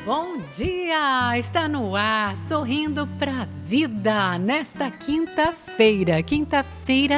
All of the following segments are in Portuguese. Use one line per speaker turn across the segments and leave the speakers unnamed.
Bom dia! Está no ar, sorrindo pra vida, nesta quinta-feira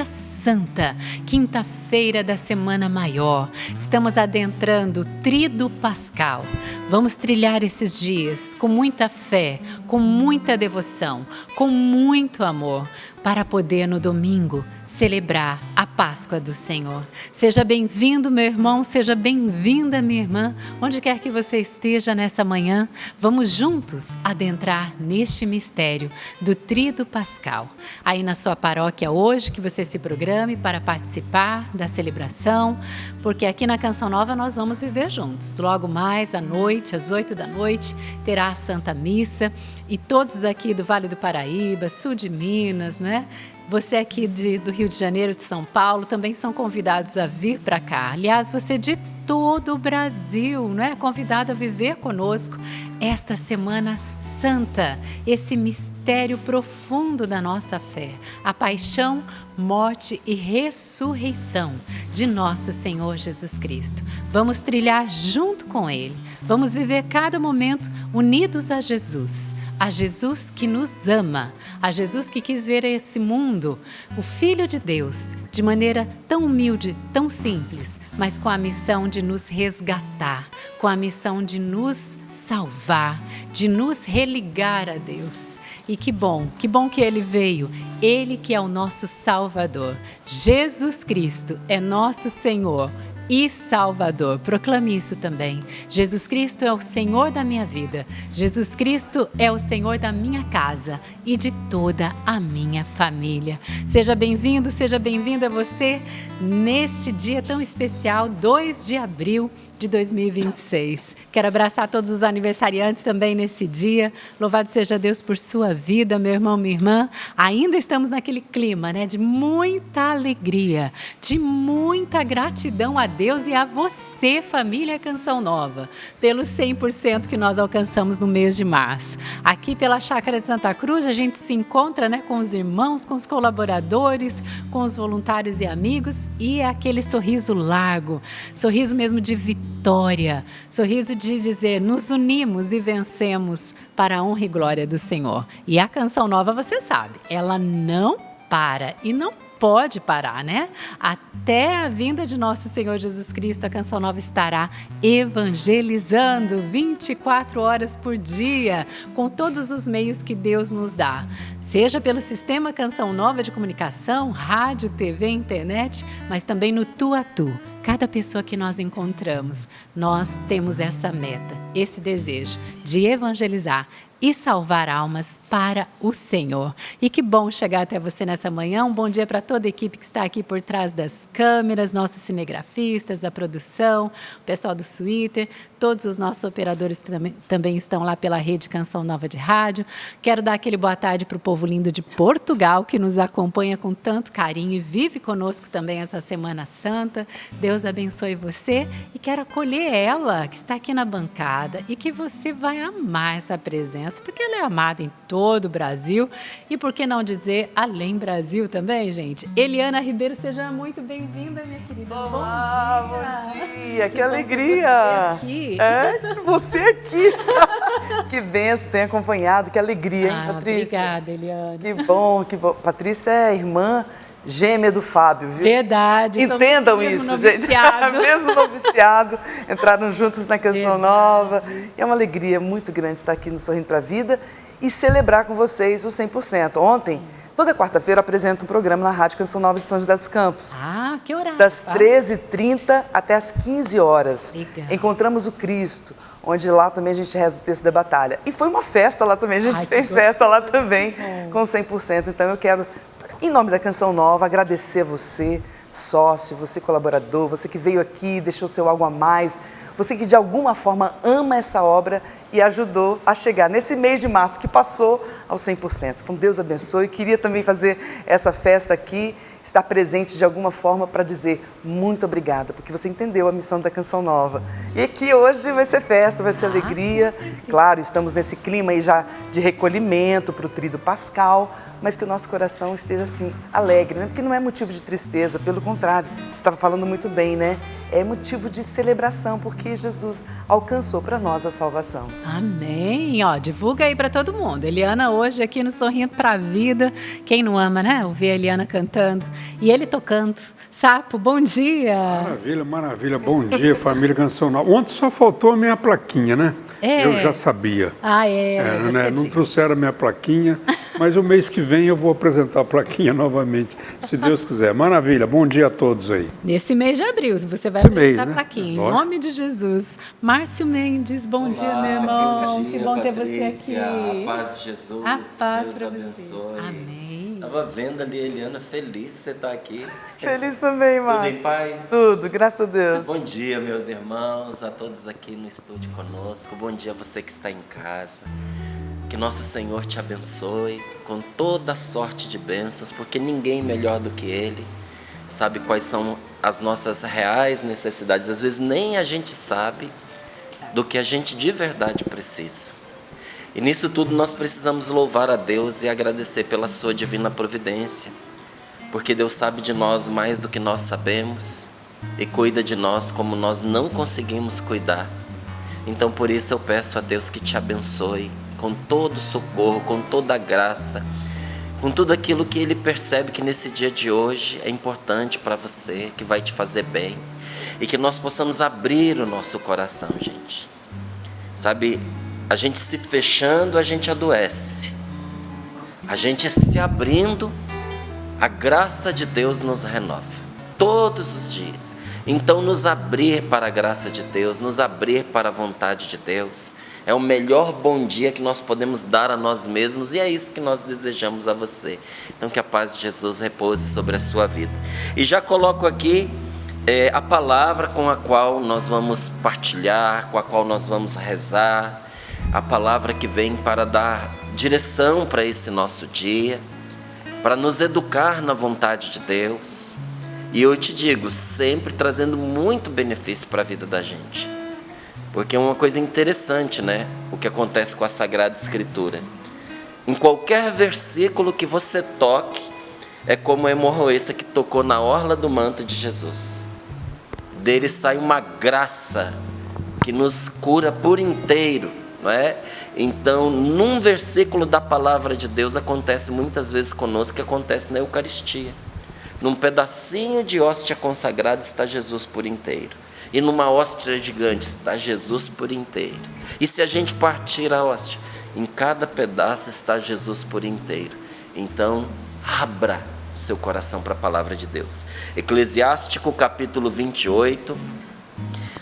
santa, quinta-feira da Semana Maior. Estamos adentrando o Tríduo Pascal. Vamos trilhar esses dias com muita fé, com muita devoção, com muito amor, para poder no domingo celebrar a Páscoa do Senhor. Seja bem-vindo, meu irmão, seja bem-vinda, minha irmã, onde quer que você esteja nessa manhã, vamos juntos adentrar neste mistério do Tríduo Pascal. Aí na sua paróquia hoje, que você se programe para participar da celebração, porque aqui na Canção Nova nós vamos viver juntos. Logo mais à noite, às 8 da noite, terá a Santa Missa e todos aqui do Vale do Paraíba, sul de Minas, né? Você aqui do Rio de Janeiro, de São Paulo, também são convidados a vir para cá. Aliás, você de todo o Brasil, não é? Convidado a viver conosco esta Semana Santa, esse mistério profundo da nossa fé, a paixão, morte e ressurreição de nosso Senhor Jesus Cristo. Vamos trilhar junto com Ele, vamos viver cada momento unidos a Jesus que nos ama, a Jesus que quis ver esse mundo, o Filho de Deus, de maneira tão humilde, tão simples, mas com a missão de nos resgatar, com a missão de nos salvar, de nos religar a Deus. E que bom que Ele veio, Ele que é o nosso Salvador. Jesus Cristo é nosso Senhor e Salvador. Proclame isso também. Jesus Cristo é o Senhor da minha vida. Jesus Cristo é o Senhor da minha casa e de toda a minha família. Seja bem-vindo, seja bem-vinda você neste dia tão especial, 2 de abril de 2026. Quero abraçar todos os aniversariantes também nesse dia. Louvado seja Deus por sua vida, meu irmão, minha irmã. Ainda estamos naquele clima, né, de muita alegria, de muita gratidão a Deus e a você, família Canção Nova, pelo 100% que nós alcançamos no mês de março. Aqui pela Chácara de Santa Cruz, a gente se encontra, né, com os irmãos, com os colaboradores, com os voluntários e amigos, e é aquele sorriso largo, sorriso mesmo de vitória, sorriso de dizer, nos unimos e vencemos para a honra e glória do Senhor. E a Canção Nova, você sabe, ela não para e não pode parar, né? Até a vinda de nosso Senhor Jesus Cristo, a Canção Nova estará evangelizando 24 horas por dia, com todos os meios que Deus nos dá. Seja pelo sistema Canção Nova de comunicação, rádio, TV, internet, mas também no Tu a Tu. Cada pessoa que nós encontramos, nós temos essa meta, esse desejo de evangelizar e salvar almas para o Senhor. E que bom chegar até você nessa manhã. Um bom dia para toda a equipe que está aqui por trás das câmeras, nossos cinegrafistas, da produção, o pessoal do Twitter, todos os nossos operadores que também estão lá pela rede Canção Nova de Rádio. Quero dar aquele boa tarde para o povo lindo de Portugal, que nos acompanha com tanto carinho e vive conosco também essa Semana Santa. Deus abençoe você e quero acolher ela, que está aqui na bancada, e que você vai amar essa presença, porque ela é amada em todo o Brasil e, por que não dizer, além Brasil também, gente. Eliana Ribeiro, seja muito bem-vinda, minha querida.
Olá, bom dia, que
Você
alegria.
aqui.
Você aqui. Que benção, tem acompanhado, que alegria, hein, Patrícia?
Obrigada, Eliana.
Que bom, que bom. Patrícia é irmã gêmea do Fábio, viu?
Verdade.
Entendam isso, gente. Mesmo noviciado, entraram juntos na Canção Nova. E é uma alegria muito grande estar aqui no Sorrindo para a Vida e celebrar com vocês o 100%. Ontem, toda quarta-feira, eu apresento um programa na Rádio Canção Nova de São José dos Campos.
Ah, que horário?
Das 13h30 até as 15 horas.
Legal.
Encontramos o Cristo, onde lá também a gente reza o texto da batalha. E foi uma festa lá também, a gente fez festa lá também com 100%. Então eu quero, em nome da Canção Nova, agradecer a você, sócio, você colaborador, você que veio aqui, deixou seu algo a mais, você que de alguma forma ama essa obra e ajudou a chegar nesse mês de março que passou ao 100%. Então Deus abençoe. Queria também fazer essa festa aqui estar presente de alguma forma para dizer muito obrigada, porque você entendeu a missão da Canção Nova. E aqui hoje vai ser festa, vai ser alegria. Claro, estamos nesse clima aí já de recolhimento para o Tríduo Pascal, mas que o nosso coração esteja assim, alegre, né? Porque não é motivo de tristeza, pelo contrário, você estava falando muito bem, né? É motivo de celebração, porque Jesus alcançou para nós a salvação.
Amém. Ó, divulga aí para todo mundo. Eliana hoje aqui no Sorrindo pra Vida. Quem não ama, né? Ouvir a Eliana cantando e ele tocando. Sapo, bom dia.
Maravilha, maravilha. Bom dia, família Canção Nova. Ontem só faltou a minha plaquinha, né? Eu já sabia.
Né?
Não trouxeram a minha plaquinha, mas o mês que vem eu vou apresentar a plaquinha novamente, se Deus quiser. Maravilha, bom dia a todos aí.
Nesse mês de abril, você vai apresentar a plaquinha,
Lógico.
em nome de Jesus. Márcio Mendes, bom dia, meu irmão.
Bom dia,
que bom ter
Patrícia,
você aqui.
A paz de Jesus.
A paz
Deus
para
abençoe.
você. Amém.
Estava vendo ali a Eliana feliz de você estar aqui.
Feliz também, Márcio.
Tudo em paz?
Tudo, graças a Deus.
Bom dia, meus irmãos, a todos aqui no estúdio conosco. Bom dia a você que está em casa. Que nosso Senhor te abençoe com toda sorte de bênçãos, porque ninguém melhor do que Ele sabe quais são as nossas reais necessidades. Às vezes nem a gente sabe do que a gente de verdade precisa. E nisso tudo nós precisamos louvar a Deus e agradecer pela sua divina providência, porque Deus sabe de nós mais do que nós sabemos e cuida de nós como nós não conseguimos cuidar. Então por isso eu peço a Deus que te abençoe com todo socorro, com toda graça, com tudo aquilo que Ele percebe que nesse dia de hoje é importante para você, que vai te fazer bem, e que nós possamos abrir o nosso coração, gente. Sabe, a gente se fechando, a gente adoece. A gente se abrindo, a graça de Deus nos renova todos os dias. Então nos abrir para a graça de Deus, nos abrir para a vontade de Deus, é o melhor bom dia que nós podemos dar a nós mesmos, e é isso que nós desejamos a você. Então que a paz de Jesus repouse sobre a sua vida. E já coloco aqui a palavra com a qual nós vamos partilhar, com a qual nós vamos rezar, a palavra que vem para dar direção para esse nosso dia, para nos educar na vontade de Deus. E eu te digo, sempre trazendo muito benefício para a vida da gente. Porque é uma coisa interessante, né? O que acontece com a Sagrada Escritura. Em qualquer versículo que você toque, é como a hemorroísta que tocou na orla do manto de Jesus. Dele sai uma graça que nos cura por inteiro, não é? Então, num versículo da palavra de Deus, acontece muitas vezes conosco, que acontece na Eucaristia. Num pedacinho de hóstia consagrada está Jesus por inteiro. E numa hóstia gigante está Jesus por inteiro. E se a gente partir a hóstia, em cada pedaço está Jesus por inteiro. Então, abra o seu coração para a palavra de Deus. Eclesiástico capítulo 28,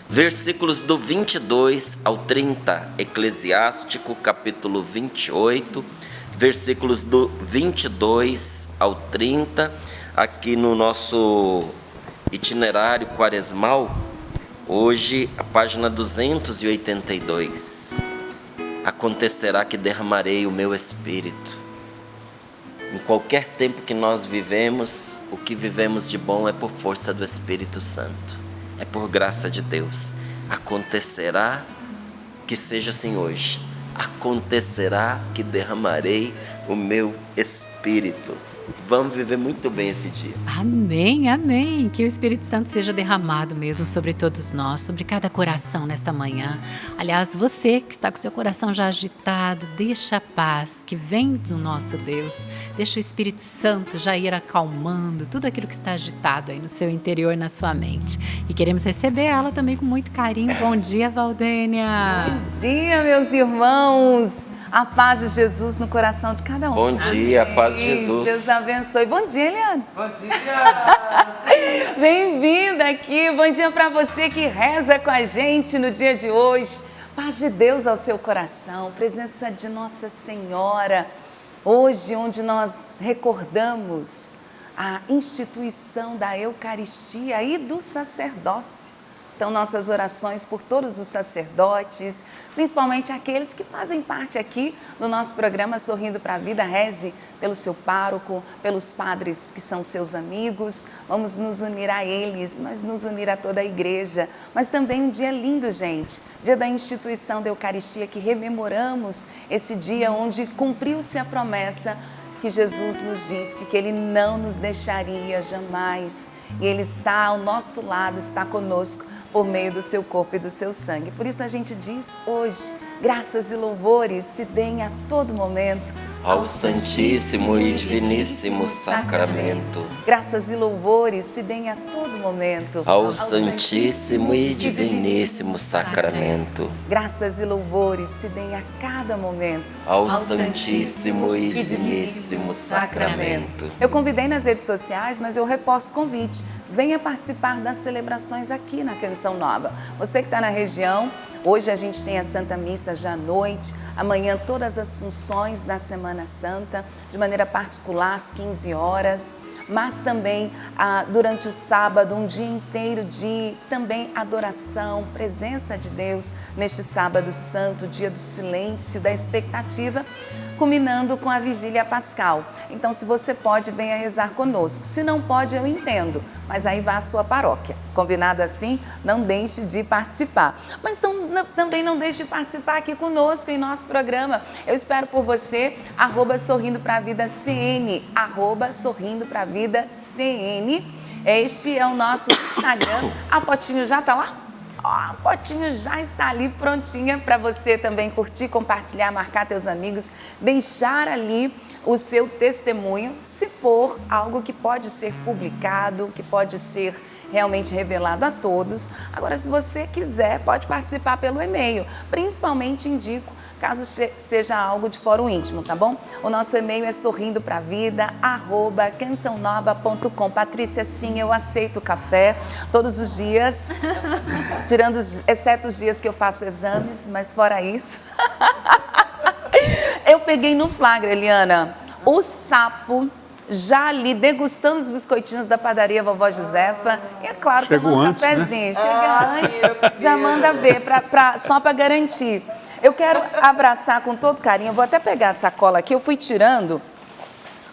versículos do 22 ao 30. Eclesiástico capítulo 28, versículos do 22 ao 30. Aqui no nosso itinerário quaresmal, hoje a página 282. Acontecerá que derramarei o meu espírito. Em qualquer tempo que nós vivemos, o que vivemos de bom é por força do Espírito Santo, é por graça de Deus. Acontecerá que seja assim hoje. Acontecerá que derramarei o meu espírito. Vamos viver muito bem esse dia.
Amém, amém. Que o Espírito Santo seja derramado mesmo sobre todos nós, sobre cada coração nesta manhã. Aliás, você que está com seu coração já agitado, deixa a paz que vem do nosso Deus. Deixa o Espírito Santo já ir acalmando tudo aquilo que está agitado aí no seu interior, na sua mente. E queremos receber ela também com muito carinho. Bom dia, Valdênia.
Bom dia, meus irmãos. A paz de Jesus no coração de cada um.
Bom dia, a paz de Jesus.
Deus abençoe. Bom dia, Eliane.
Bom dia!
Bem-vinda aqui. Bom dia para você que reza com a gente no dia de hoje. Paz de Deus ao seu coração. Presença de Nossa Senhora. Hoje, onde nós recordamos a instituição da Eucaristia e do sacerdócio. Então, nossas orações por todos os sacerdotes, principalmente aqueles que fazem parte aqui do nosso programa Sorrindo para a Vida. Reze pelo seu pároco, pelos padres que são seus amigos. Vamos nos unir a eles, mas nos unir a toda a igreja. Mas também um dia lindo, gente. Dia da instituição da Eucaristia, que rememoramos esse dia onde cumpriu-se a promessa que Jesus nos disse que Ele não nos deixaria jamais. E Ele está ao nosso lado, está conosco por meio do seu corpo e do seu sangue. Por isso a gente diz hoje, graças e louvores se deem a todo momento
ao Santíssimo e Diviníssimo Sacramento.
Graças e louvores se deem a todo momento
ao Santíssimo e Diviníssimo Sacramento.
Graças e louvores se deem a cada momento
ao Santíssimo e Diviníssimo Sacramento.
Eu convidei nas redes sociais, mas eu reforço o convite. Venha participar das celebrações aqui na Canção Nova. Você que está na região, hoje a gente tem a Santa Missa já à noite, amanhã todas as funções da Semana Santa, de maneira particular às 15 horas, mas também durante o sábado, um dia inteiro de também adoração, presença de Deus neste sábado santo, dia do silêncio, da expectativa, culminando com a Vigília Pascal. Então, se você pode, venha rezar conosco. Se não pode, eu entendo, mas aí vá à sua paróquia. Combinado assim? Não deixe de participar. Mas também não deixe de participar aqui conosco em nosso programa. Eu espero por você, @Sorrindo pra Vida CN, @Sorrindo pra Vida CN. Este é o nosso Instagram. A fotinho já tá lá? A fotinho já está ali prontinha para você também curtir, compartilhar, marcar teus amigos, deixar ali o seu testemunho, se for algo que pode ser publicado, que pode ser realmente revelado a todos. Agora, se você quiser, pode participar pelo e-mail. Principalmente indico, caso seja algo de fórum íntimo, tá bom? O nosso e-mail é sorrindopravida@cançãonova.com. Patrícia, sim, eu aceito café todos os dias, exceto os dias que eu faço exames, mas fora isso. Eu peguei no flagra, Eliana, o sapo já ali degustando os biscoitinhos da padaria Vovó Josefa. E é claro, tomando um cafezinho. Né? Chega antes, já manda ver, só para garantir. Eu quero abraçar com todo carinho, eu vou até pegar a sacola aqui, eu fui tirando,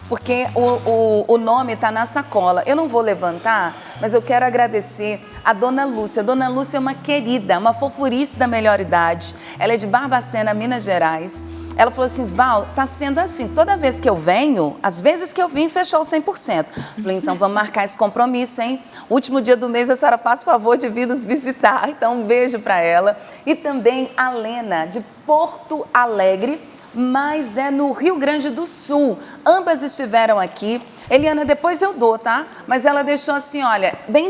porque o nome está na sacola. Eu não vou levantar, mas eu quero agradecer a Dona Lúcia. Dona Lúcia é uma querida, uma fofurice da melhor idade. Ela é de Barbacena, Minas Gerais. Ela falou assim, Val, tá sendo assim, toda vez que eu venho, às vezes que eu vim, fechou 100%. Falei, então vamos marcar esse compromisso, hein? Último dia do mês, a senhora faz favor de vir nos visitar. Então, um beijo para ela. E também a Lena, de Porto Alegre, mas é no Rio Grande do Sul. Ambas estiveram aqui. Eliana, depois eu dou, tá? Mas ela deixou assim, olha, bem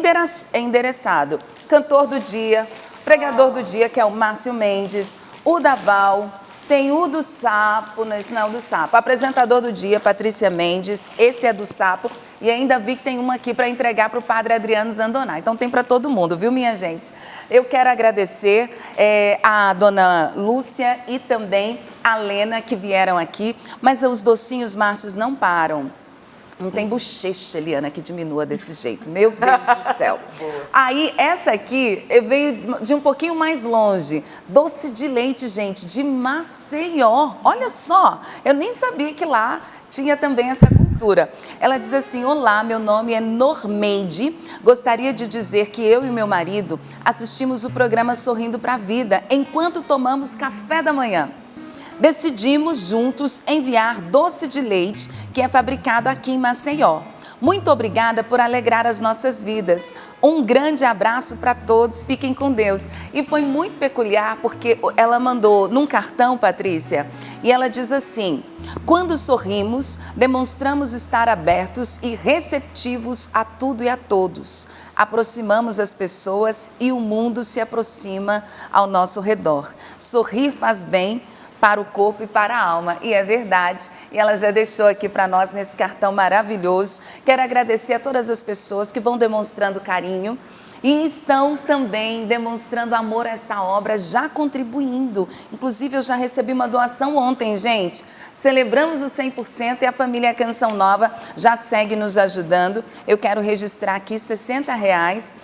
endereçado. Cantor do dia, pregador do dia, que é o Márcio Mendes, o Daval, tem o do Sapo, esse não é o do Sapo. Apresentador do dia, Patrícia Mendes, esse é do Sapo. E ainda vi que tem uma aqui para entregar para o Padre Adriano Zandoná. Então tem para todo mundo, viu, minha gente? Eu quero agradecer a Dona Lúcia e também a Lena que vieram aqui. Mas os docinhos Márcios não param. Não tem bochecha, Eliana, que diminua desse jeito. Meu Deus do céu. Aí, essa aqui veio de um pouquinho mais longe. Doce de leite, gente, de Maceió. Olha só, eu nem sabia que lá tinha também essa cultura. Ela diz assim, olá, meu nome é Normeide. Gostaria de dizer que eu e meu marido assistimos o programa Sorrindo para a Vida enquanto tomamos café da manhã. Decidimos juntos enviar doce de leite que é fabricado aqui em Maceió. Muito obrigada por alegrar as nossas vidas. Um grande abraço para todos, fiquem com Deus. E foi muito peculiar porque ela mandou num cartão, Patrícia, e ela diz assim, quando sorrimos, demonstramos estar abertos e receptivos a tudo e a todos. Aproximamos as pessoas e o mundo se aproxima ao nosso redor. Sorrir faz bem para o corpo e para a alma. E é verdade. E ela já deixou aqui para nós nesse cartão maravilhoso. Quero agradecer a todas as pessoas que vão demonstrando carinho e estão também demonstrando amor a esta obra, já contribuindo. Inclusive, eu já recebi uma doação ontem, gente. Celebramos o 100% e a família Canção Nova já segue nos ajudando. Eu quero registrar aqui R$60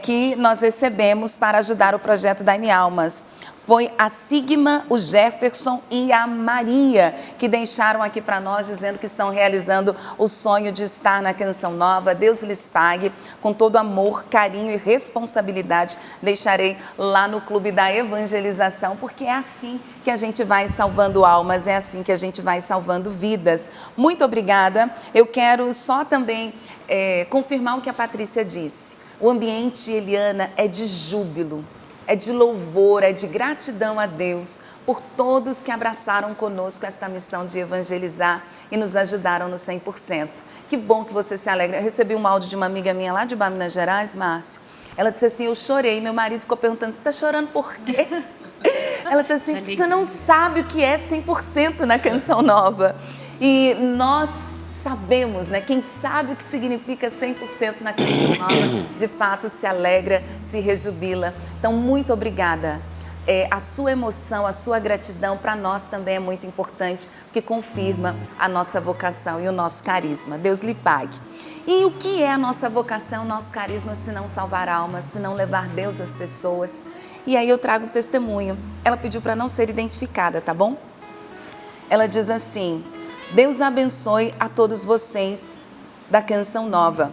que nós recebemos para ajudar o projeto Dai-me Almas. Foi a Sigma, o Jefferson e a Maria que deixaram aqui para nós, dizendo que estão realizando o sonho de estar na Canção Nova. Deus lhes pague com todo amor, carinho e responsabilidade. Deixarei lá no Clube da Evangelização, porque é assim que a gente vai salvando almas, é assim que a gente vai salvando vidas. Muito obrigada. Eu quero só também confirmar o que a Patrícia disse. O ambiente, Eliana, é de júbilo. É de louvor, é de gratidão a Deus por todos que abraçaram conosco esta missão de evangelizar e nos ajudaram no 100%. Que bom que você se alegra. Eu recebi um áudio de uma amiga minha lá de Minas Gerais, Márcio. Ela disse assim, eu chorei. Meu marido ficou perguntando, você está chorando por quê? Ela disse assim, você não sabe o que é 100% na Canção Nova. E nós sabemos, né? Quem sabe o que significa 100% na Canção Nova, de fato se alegra, se rejubila. Então, muito obrigada. A sua emoção, a sua gratidão para nós também é muito importante, porque confirma a nossa vocação e o nosso carisma. Deus lhe pague. E o que é a nossa vocação, o nosso carisma, se não salvar almas, se não levar Deus às pessoas? E aí eu trago um testemunho. Ela pediu para não ser identificada, tá bom? Ela diz assim, Deus abençoe a todos vocês da Canção Nova.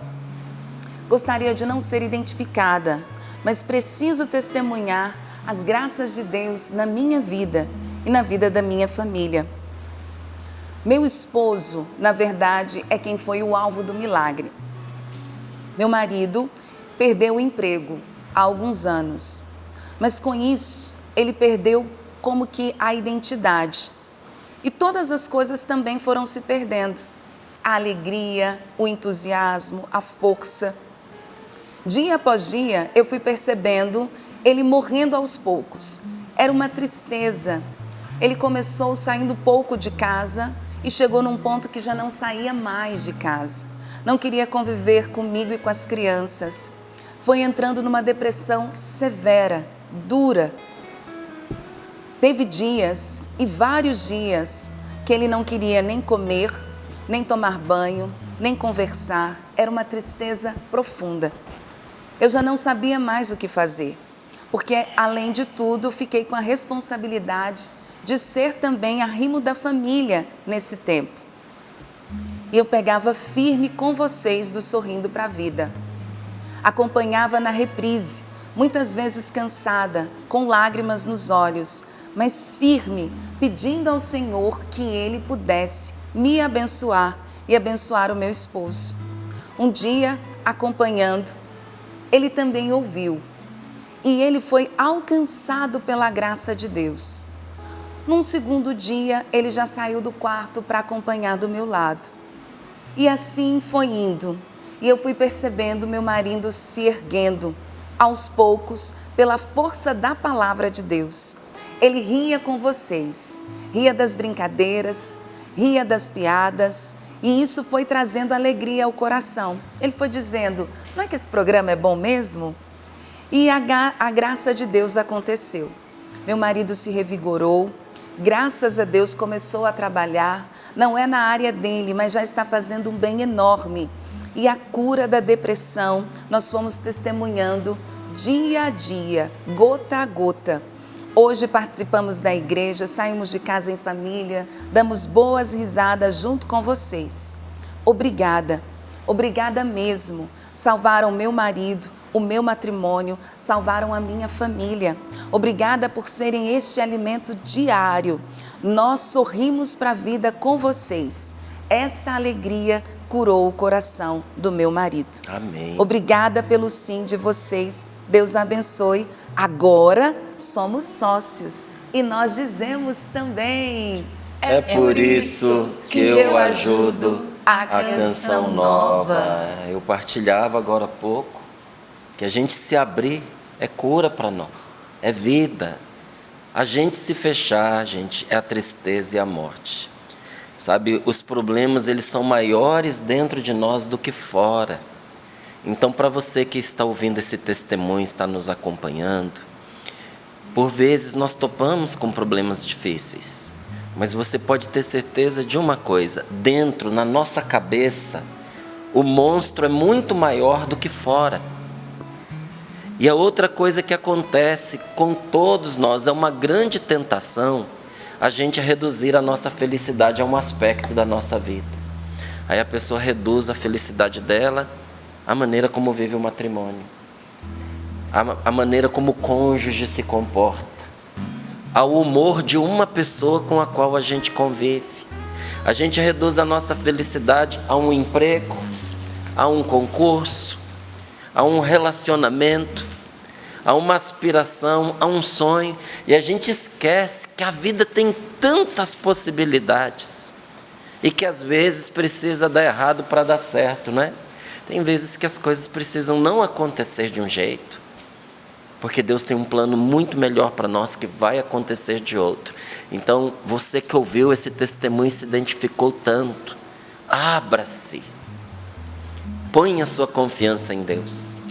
Gostaria de não ser identificada, mas preciso testemunhar as graças de Deus na minha vida e na vida da minha família. Meu esposo, na verdade, é quem foi o alvo do milagre. Meu marido perdeu o emprego há alguns anos, mas com isso ele perdeu como que a identidade. E todas as coisas também foram se perdendo. A alegria, o entusiasmo, a força. Dia após dia, eu fui percebendo ele morrendo aos poucos. Era uma tristeza. Ele começou saindo pouco de casa e chegou num ponto que já não saía mais de casa. Não queria conviver comigo e com as crianças. Foi entrando numa depressão severa, dura. Teve dias e vários dias que ele não queria nem comer, nem tomar banho, nem conversar. Era uma tristeza profunda. Eu já não sabia mais o que fazer, porque, além de tudo, fiquei com a responsabilidade de ser também arrimo da família nesse tempo. E eu pegava firme com vocês do Sorrindo para a Vida. Acompanhava na reprise, muitas vezes cansada, com lágrimas nos olhos, mas firme, pedindo ao Senhor que Ele pudesse me abençoar e abençoar o meu esposo. Um dia, acompanhando, ele também ouviu e ele foi alcançado pela graça de Deus. Num segundo dia, ele já saiu do quarto para acompanhar do meu lado. E assim foi indo, e eu fui percebendo meu marido se erguendo, aos poucos, pela força da palavra de Deus. Ele ria com vocês, ria das brincadeiras, ria das piadas, e isso foi trazendo alegria ao coração. Ele foi dizendo, não é que esse programa é bom mesmo? E a graça de Deus aconteceu. Meu marido se revigorou, graças a Deus começou a trabalhar, não é na área dele, mas já está fazendo um bem enorme. E a cura da depressão, nós fomos testemunhando dia a dia, gota a gota. Hoje participamos da igreja, saímos de casa em família, damos boas risadas junto com vocês. Obrigada, obrigada mesmo. Salvaram meu marido, o meu matrimônio, salvaram a minha família. Obrigada por serem este alimento diário. Nós sorrimos para a vida com vocês. Esta alegria curou o coração do meu marido.
Amém.
Obrigada pelo sim de vocês. Deus abençoe. Agora somos sócios e nós dizemos também:
é por isso que eu ajudo a Canção Nova. Eu partilhava agora há pouco que a gente se abrir é cura para nós, é vida. A gente se fechar, gente, é a tristeza e a morte. Sabe, os problemas eles são maiores dentro de nós do que fora. Então, para você que está ouvindo esse testemunho, está nos acompanhando, por vezes nós topamos com problemas difíceis, mas você pode ter certeza de uma coisa: dentro, na nossa cabeça, o monstro é muito maior do que fora. E a outra coisa que acontece com todos nós, é uma grande tentação a gente reduzir a nossa felicidade a um aspecto da nossa vida. Aí a pessoa reduz a felicidade dela à maneira como vive o matrimônio, à maneira como o cônjuge se comporta, ao humor de uma pessoa com a qual a gente convive. A gente reduz a nossa felicidade a um emprego, a um concurso, a um relacionamento, a uma aspiração, a um sonho, e a gente esquece que a vida tem tantas possibilidades e que às vezes precisa dar errado para dar certo, não é? Tem vezes que as coisas precisam não acontecer de um jeito, porque Deus tem um plano muito melhor para nós que vai acontecer de outro. Então, você que ouviu esse testemunho e se identificou tanto, abra-se, ponha sua confiança em Deus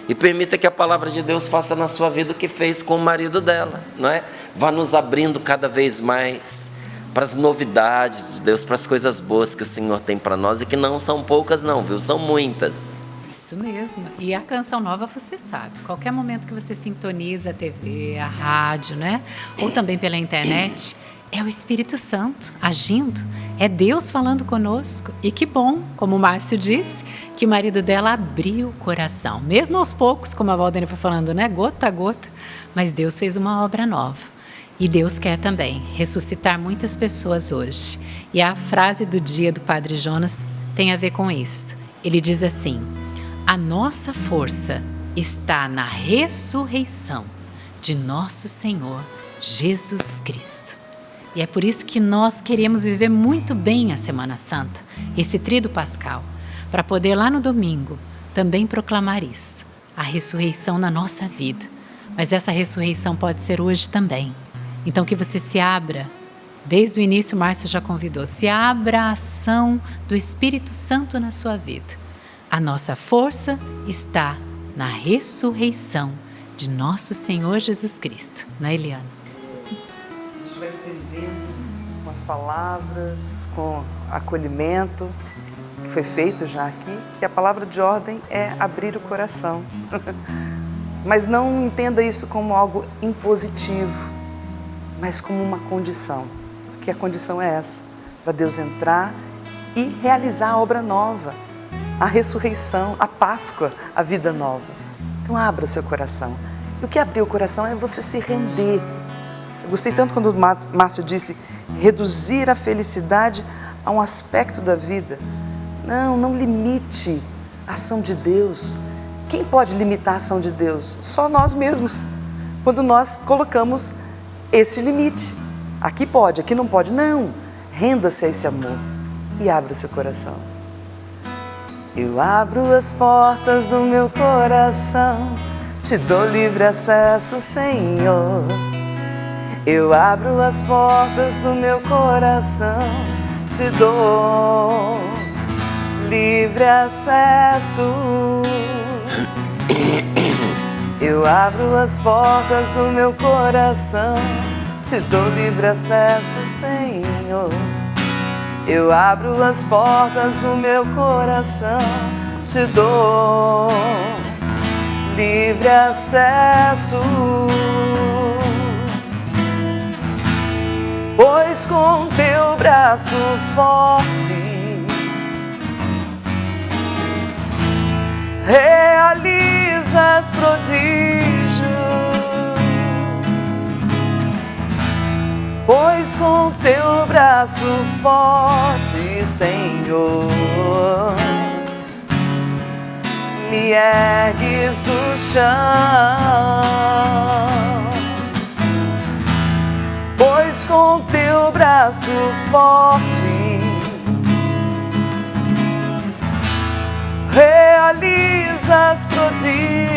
e permita que a palavra de Deus faça na sua vida o que fez com o marido dela, não é? Vá nos abrindo cada vez mais para as novidades de Deus, para as coisas boas que o Senhor tem para nós, e que não são poucas não, viu? São muitas.
Isso mesmo. E a Canção Nova, você sabe, qualquer momento que você sintoniza a TV, a rádio, né? Ou também pela internet, é o Espírito Santo agindo, é Deus falando conosco. E que bom, como o Márcio disse, que o marido dela abriu o coração, mesmo aos poucos, como a Valdênia foi falando, né? Gota a gota, mas Deus fez uma obra nova. E Deus quer também ressuscitar muitas pessoas hoje. E a frase do dia do Padre Jonas tem a ver com isso. Ele diz assim: a nossa força está na ressurreição de nosso Senhor Jesus Cristo. E é por isso que nós queremos viver muito bem a Semana Santa, esse tríduo pascal, para poder lá no domingo também proclamar isso, a ressurreição na nossa vida. Mas essa ressurreição pode ser hoje também. Então que você se abra, desde o início o Márcio já convidou, se abra à ação do Espírito Santo na sua vida. A nossa força está na ressurreição de nosso Senhor Jesus Cristo. Né, Eliana?
A gente vai aprendendo com as palavras, com acolhimento, que foi feito já aqui, que a palavra de ordem é abrir o coração. Mas não entenda isso como algo impositivo, mas como uma condição, porque a condição é essa, para Deus entrar e realizar a obra nova, a ressurreição, a Páscoa, a vida nova. Então abra seu coração. E o que é abrir o coração é você se render. Eu gostei tanto quando o Márcio disse reduzir a felicidade a um aspecto da vida. Não limite a ação de Deus. Quem pode limitar a ação de Deus? Só nós mesmos. Quando nós colocamos esse limite. Aqui pode, aqui não pode. Não. Renda-se a esse amor e abra seu coração. Eu abro as portas do meu coração, te dou livre acesso, Senhor. Eu abro as portas do meu coração, te dou livre acesso. Eu abro as portas do meu coração, te dou livre acesso, Senhor. Eu abro as portas do meu coração, te dou livre acesso. Pois com teu braço forte realizas prodígios. Pois com teu braço forte, Senhor, me ergues do chão. Pois com teu braço forte realizas prodígios.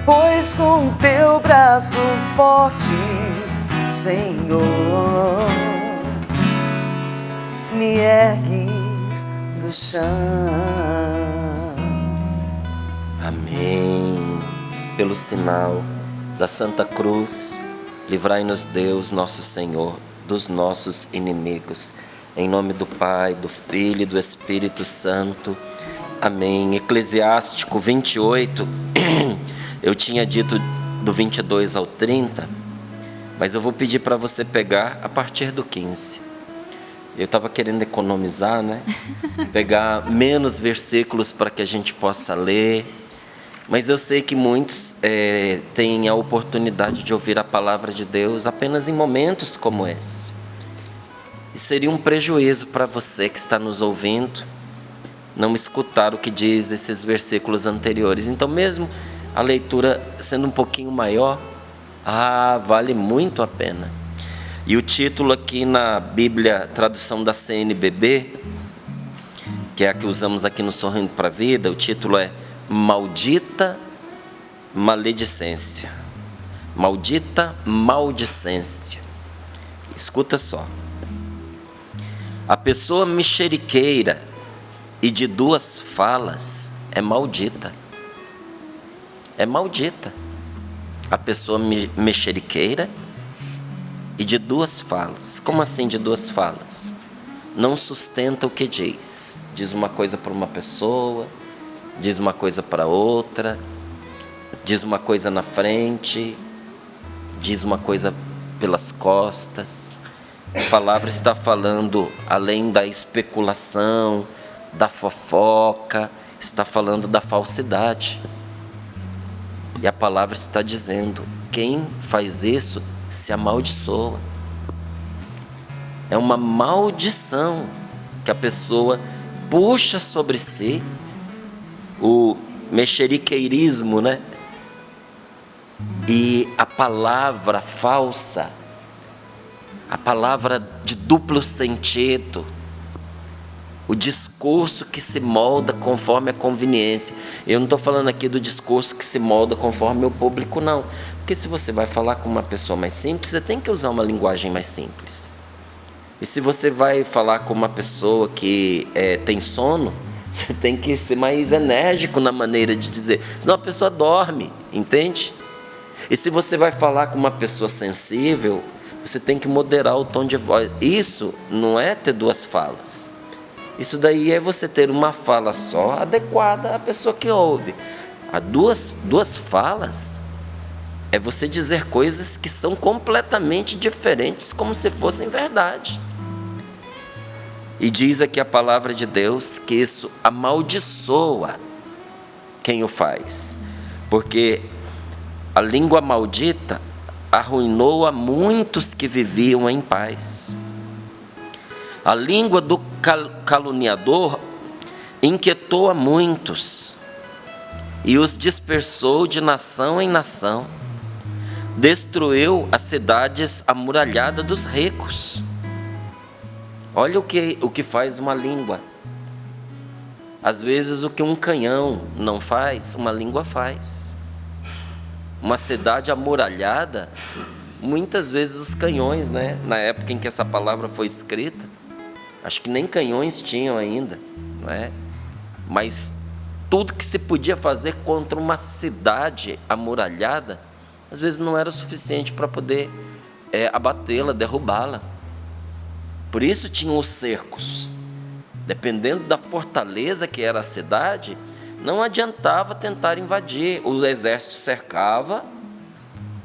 Pois com teu braço forte, Senhor, me ergues do chão.
Amém. Pelo sinal da Santa Cruz, livrai-nos Deus, nosso Senhor, dos nossos inimigos. Em nome do Pai, do Filho e do Espírito Santo. Amém. Eclesiástico 28, eu tinha dito do 22 ao 30, mas eu vou pedir para você pegar a partir do 15. Eu estava querendo economizar, né? Pegar menos versículos para que a gente possa ler. Mas eu sei que muitos têm a oportunidade de ouvir a palavra de Deus apenas em momentos como esse. E seria um prejuízo para você que está nos ouvindo não escutar o que diz esses versículos anteriores. Então, mesmo a leitura sendo um pouquinho maior, vale muito a pena. E o título aqui na Bíblia, tradução da CNBB, que é a que usamos aqui no Sorrindo para a Vida, o título é Maldita Maledicência. Maldita Maldicência. Escuta só. A pessoa mexeriqueira e de duas falas é maldita. É maldita. A pessoa mexeriqueira e de duas falas. Como assim de duas falas? Não sustenta o que diz. Diz uma coisa para uma pessoa, diz uma coisa para outra, diz uma coisa na frente, diz uma coisa pelas costas. A palavra está falando, além da especulação, da fofoca, está falando da falsidade. E a palavra está dizendo, quem faz isso se amaldiçoa. É uma maldição que a pessoa puxa sobre si, o mexeriqueirismo, né? E a palavra falsa, a palavra de duplo sentido, o discurso que se molda conforme a conveniência. Eu não estou falando aqui do discurso que se molda conforme o público, não. Porque se você vai falar com uma pessoa mais simples, você tem que usar uma linguagem mais simples. E se você vai falar com uma pessoa que tem sono, você tem que ser mais enérgico na maneira de dizer. Senão a pessoa dorme, entende? E se você vai falar com uma pessoa sensível, você tem que moderar o tom de voz. Isso não é ter duas falas. Isso daí é você ter uma fala só, adequada à pessoa que ouve. A duas falas é você dizer coisas que são completamente diferentes, como se fossem verdade. E diz aqui a palavra de Deus que isso amaldiçoa quem o faz. Porque a língua maldita arruinou a muitos que viviam em paz. A língua do caluniador inquietou a muitos e os dispersou de nação em nação. Destruiu as cidades amuralhadas dos ricos. Olha o que faz uma língua. Às vezes o que um canhão não faz, uma língua faz. Uma cidade amuralhada, muitas vezes os canhões, né? Na época em que essa palavra foi escrita, acho que nem canhões tinham ainda, não é? Mas tudo que se podia fazer contra uma cidade amuralhada, às vezes não era o suficiente para poder abatê-la, derrubá-la. Por isso tinham os cercos. Dependendo da fortaleza que era a cidade, não adiantava tentar invadir. O exército cercava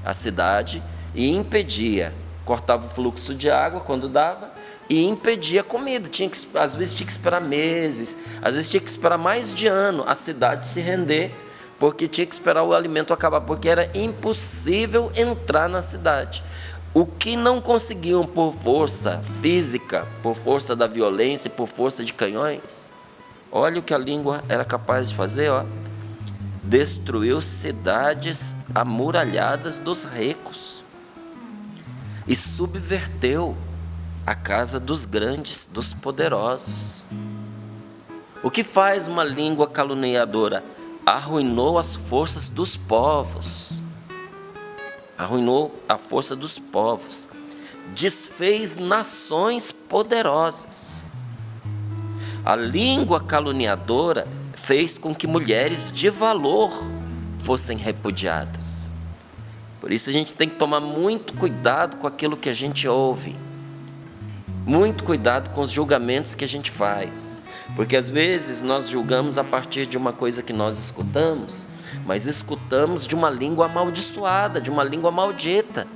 a cidade e impedia, cortava o fluxo de água quando dava e impedia a comida. Às vezes tinha que esperar meses, às vezes tinha que esperar mais de ano a cidade se render, porque tinha que esperar o alimento acabar, porque era impossível entrar na cidade. O que não conseguiam por força física, por força da violência, por força de canhões, olha o que a língua era capaz de fazer, ó. Destruiu cidades amuralhadas dos ricos e subverteu a casa dos grandes, dos poderosos. O que faz uma língua caluniadora? Arruinou as forças dos povos. Arruinou a força dos povos. Desfez nações poderosas. A língua caluniadora fez com que mulheres de valor fossem repudiadas. Por isso a gente tem que tomar muito cuidado com aquilo que a gente ouve. Muito cuidado com os julgamentos que a gente faz. Porque às vezes nós julgamos a partir de uma coisa que nós escutamos, mas escutamos de uma língua amaldiçoada, de uma língua maldita.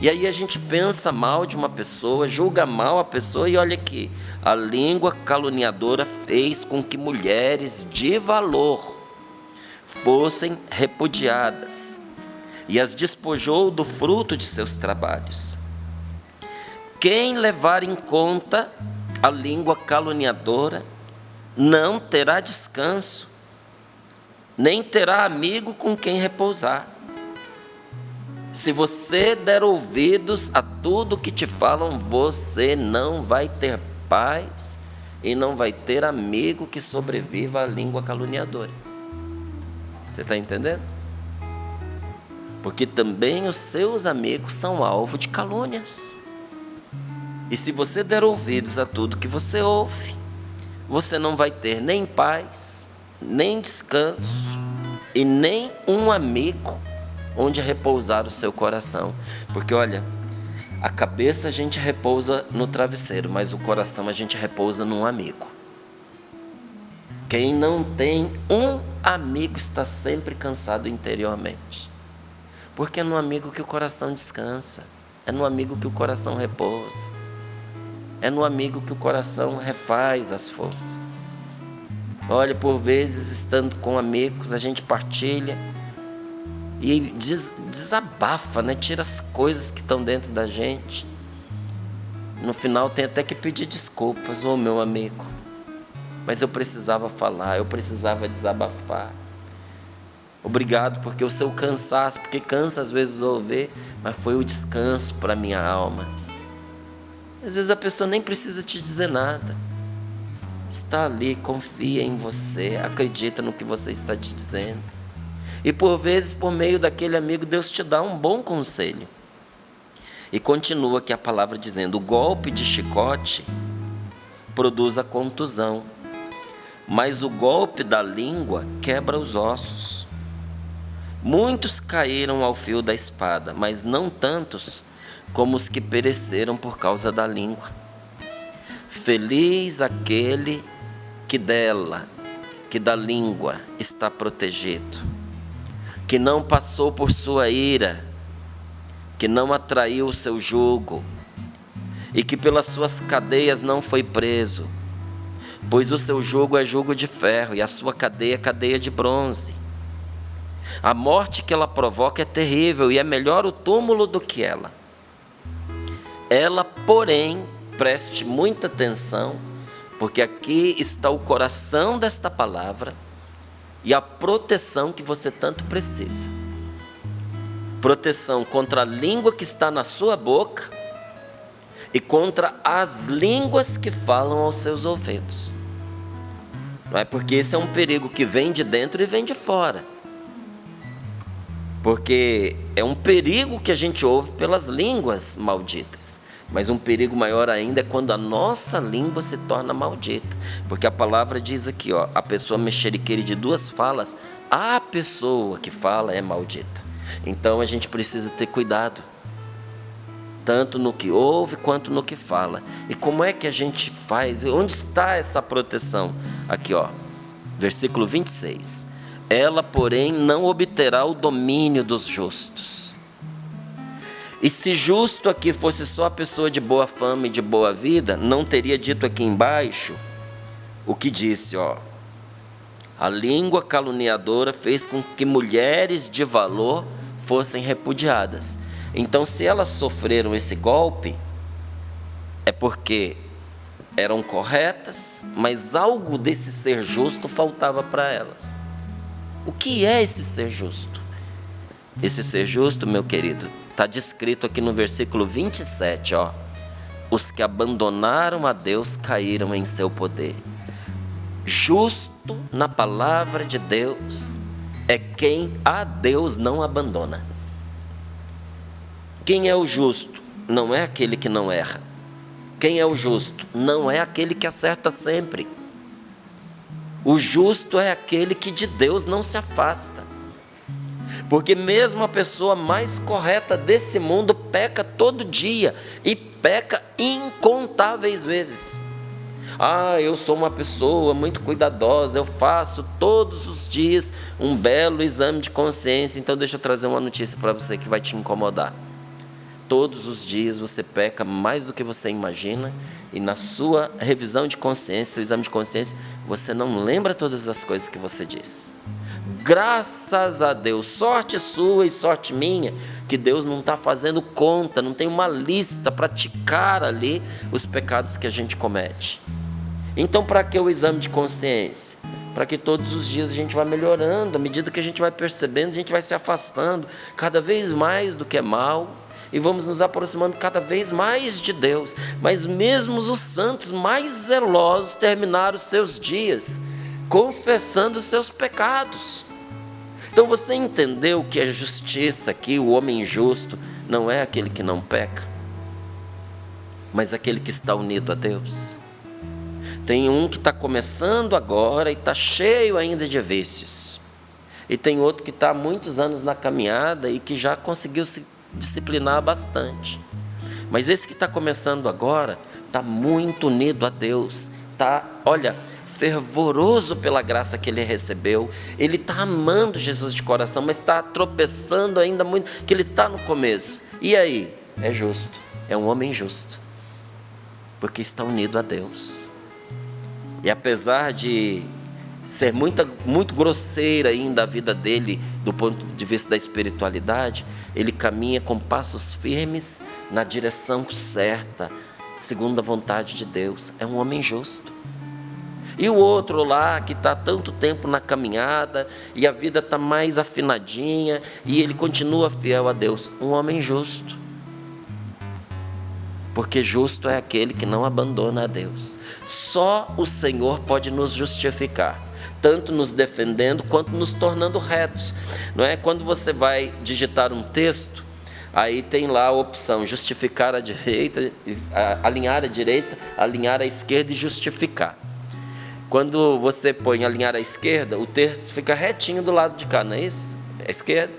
E aí a gente pensa mal de uma pessoa, julga mal a pessoa, e olha aqui, a língua caluniadora fez com que mulheres de valor fossem repudiadas e as despojou do fruto de seus trabalhos. Quem levar em conta a língua caluniadora não terá descanso, nem terá amigo com quem repousar. Se você der ouvidos a tudo que te falam, você não vai ter paz e não vai ter amigo que sobreviva à língua caluniadora. Você está entendendo? Porque também os seus amigos são alvo de calúnias. E se você der ouvidos a tudo que você ouve, você não vai ter nem paz, nem descanso e nem um amigo onde repousar o seu coração. Porque olha, a cabeça a gente repousa no travesseiro, mas o coração a gente repousa num amigo. Quem não tem um amigo está sempre cansado interiormente. Porque é no amigo que o coração descansa, é no amigo que o coração repousa, é no amigo que o coração refaz as forças. Olha, por vezes, estando com amigos, a gente partilha e desabafa, né? Tira as coisas que estão dentro da gente. No final tem até que pedir desculpas, ô meu amigo, mas eu precisava falar, eu precisava desabafar. Obrigado porque o seu cansaço, porque cansa às vezes ouvir, mas foi o descanso para a minha alma. Às vezes a pessoa nem precisa te dizer nada. Está ali, confia em você, acredita no que você está te dizendo. E por vezes, por meio daquele amigo, Deus te dá um bom conselho. E continua aqui a palavra dizendo: o golpe de chicote produz a contusão, mas o golpe da língua quebra os ossos. Muitos caíram ao fio da espada, mas não tantos como os que pereceram por causa da língua. Feliz aquele que da língua está protegido, que não passou por sua ira, que não atraiu o seu jugo, e que pelas suas cadeias não foi preso, pois o seu jugo é jugo de ferro e a sua cadeia é cadeia de bronze. A morte que ela provoca é terrível e é melhor o túmulo do que ela. Ela, porém, preste muita atenção, porque aqui está o coração desta palavra e a proteção que você tanto precisa. Proteção contra a língua que está na sua boca e contra as línguas que falam aos seus ouvidos. Não é? Porque esse é um perigo que vem de dentro e vem de fora. Porque é um perigo que a gente ouve pelas línguas malditas. Mas um perigo maior ainda é quando a nossa língua se torna maldita. Porque a palavra diz aqui, ó, a pessoa mexeriqueira de duas falas, a pessoa que fala é maldita. Então a gente precisa ter cuidado, tanto no que ouve quanto no que fala. E como é que a gente faz? Onde está essa proteção? Aqui, ó, versículo 26. Ela, porém, não obterá o domínio dos justos. E se justo aqui fosse só a pessoa de boa fama e de boa vida, não teria dito aqui embaixo o que disse, ó. A língua caluniadora fez com que mulheres de valor fossem repudiadas. Então, se elas sofreram esse golpe, é porque eram corretas, mas algo desse ser justo faltava para elas. O que é esse ser justo? Esse ser justo, meu querido, está descrito aqui no versículo 27, ó. Os que abandonaram a Deus caíram em seu poder. Justo na palavra de Deus é quem a Deus não abandona. Quem é o justo? Não é aquele que não erra. Quem é o justo? Não é aquele que acerta sempre. O justo é aquele que de Deus não se afasta. Porque mesmo a pessoa mais correta desse mundo peca todo dia e peca incontáveis vezes. Eu sou uma pessoa muito cuidadosa, eu faço todos os dias um belo exame de consciência. Então deixa eu trazer uma notícia para você que vai te incomodar. Todos os dias você peca mais do que você imagina, e na sua revisão de consciência, seu exame de consciência, você não lembra todas as coisas que você diz. Graças a Deus, sorte sua e sorte minha, que Deus não está fazendo conta, não tem uma lista para ticar ali os pecados que a gente comete. Então, para que o exame de consciência? Para que todos os dias a gente vá melhorando, à medida que a gente vai percebendo, a gente vai se afastando cada vez mais do que é mal, e vamos nos aproximando cada vez mais de Deus. Mas mesmo os santos mais zelosos terminaram os seus dias confessando os seus pecados. Então você entendeu que a justiça aqui, o homem justo, não é aquele que não peca, mas aquele que está unido a Deus. Tem um que está começando agora e está cheio ainda de vícios, e tem outro que está há muitos anos na caminhada e que já conseguiu se disciplinar bastante. Mas esse que está começando agora está muito unido a Deus, está, fervoroso pela graça que ele recebeu. Ele está amando Jesus de coração, mas está tropeçando ainda muito, que ele está no começo. E aí? É justo, é um homem justo, porque está unido a Deus. E apesar de ser muito grosseira ainda a vida dele, do ponto de vista da espiritualidade, ele caminha com passos firmes na direção certa, segundo a vontade de Deus. É um homem justo. E o outro lá, que está há tanto tempo na caminhada, e a vida está mais afinadinha, e ele continua fiel a Deus. Um homem justo. Porque justo é aquele que não abandona a Deus. Só o Senhor pode nos justificar, tanto nos defendendo quanto nos tornando retos. Não é? Quando você vai digitar um texto, aí tem lá a opção justificar à direita, alinhar à direita, alinhar à esquerda e justificar. Quando você põe alinhar à esquerda, o texto fica retinho do lado de cá, não é isso? À esquerda.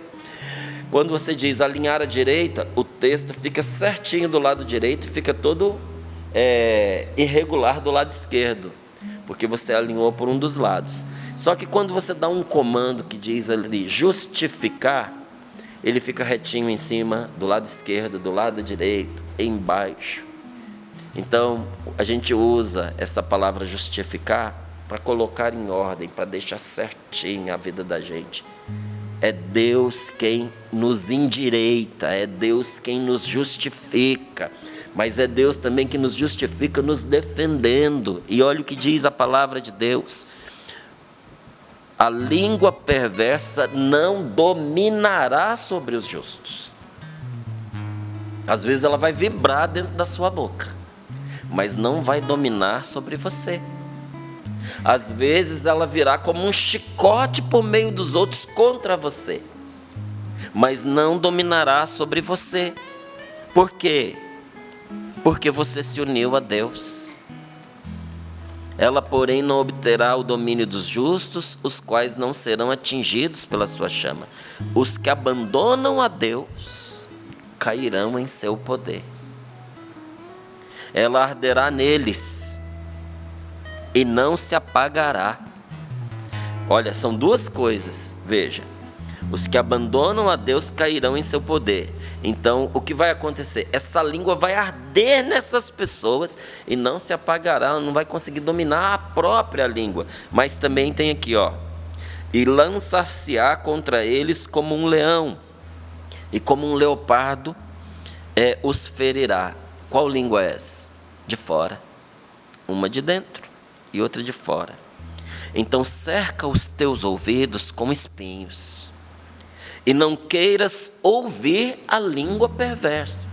Quando você diz alinhar à direita, o texto fica certinho do lado direito e fica todo irregular do lado esquerdo, porque você alinhou por um dos lados. Só que quando você dá um comando que diz ali justificar, ele fica retinho em cima, do lado esquerdo, do lado direito, embaixo. Então, a gente usa essa palavra justificar para colocar em ordem, para deixar certinho a vida da gente. É Deus quem nos endireita, é Deus quem nos justifica, mas é Deus também que nos justifica nos defendendo. E olha o que diz a palavra de Deus: a língua perversa não dominará sobre os justos. Às vezes ela vai vibrar dentro da sua boca, mas não vai dominar sobre você. Às vezes ela virá como um chicote por meio dos outros contra você, mas não dominará sobre você. Por quê? Porque você se uniu a Deus. Ela, porém, não obterá o domínio dos justos, os quais não serão atingidos pela sua chama. Os que abandonam a Deus cairão em seu poder. Ela arderá neles e não se apagará. Olha, são duas coisas, veja. Os que abandonam a Deus cairão em seu poder. Então, o que vai acontecer? Essa língua vai arder nessas pessoas e não se apagará, ela não vai conseguir dominar a própria língua. Mas também tem aqui, e lançar-se-á contra eles como um leão, e como um leopardo os ferirá. Qual língua é essa? De fora. Uma de dentro e outra de fora. Então cerca os teus ouvidos com espinhos, e não queiras ouvir a língua perversa.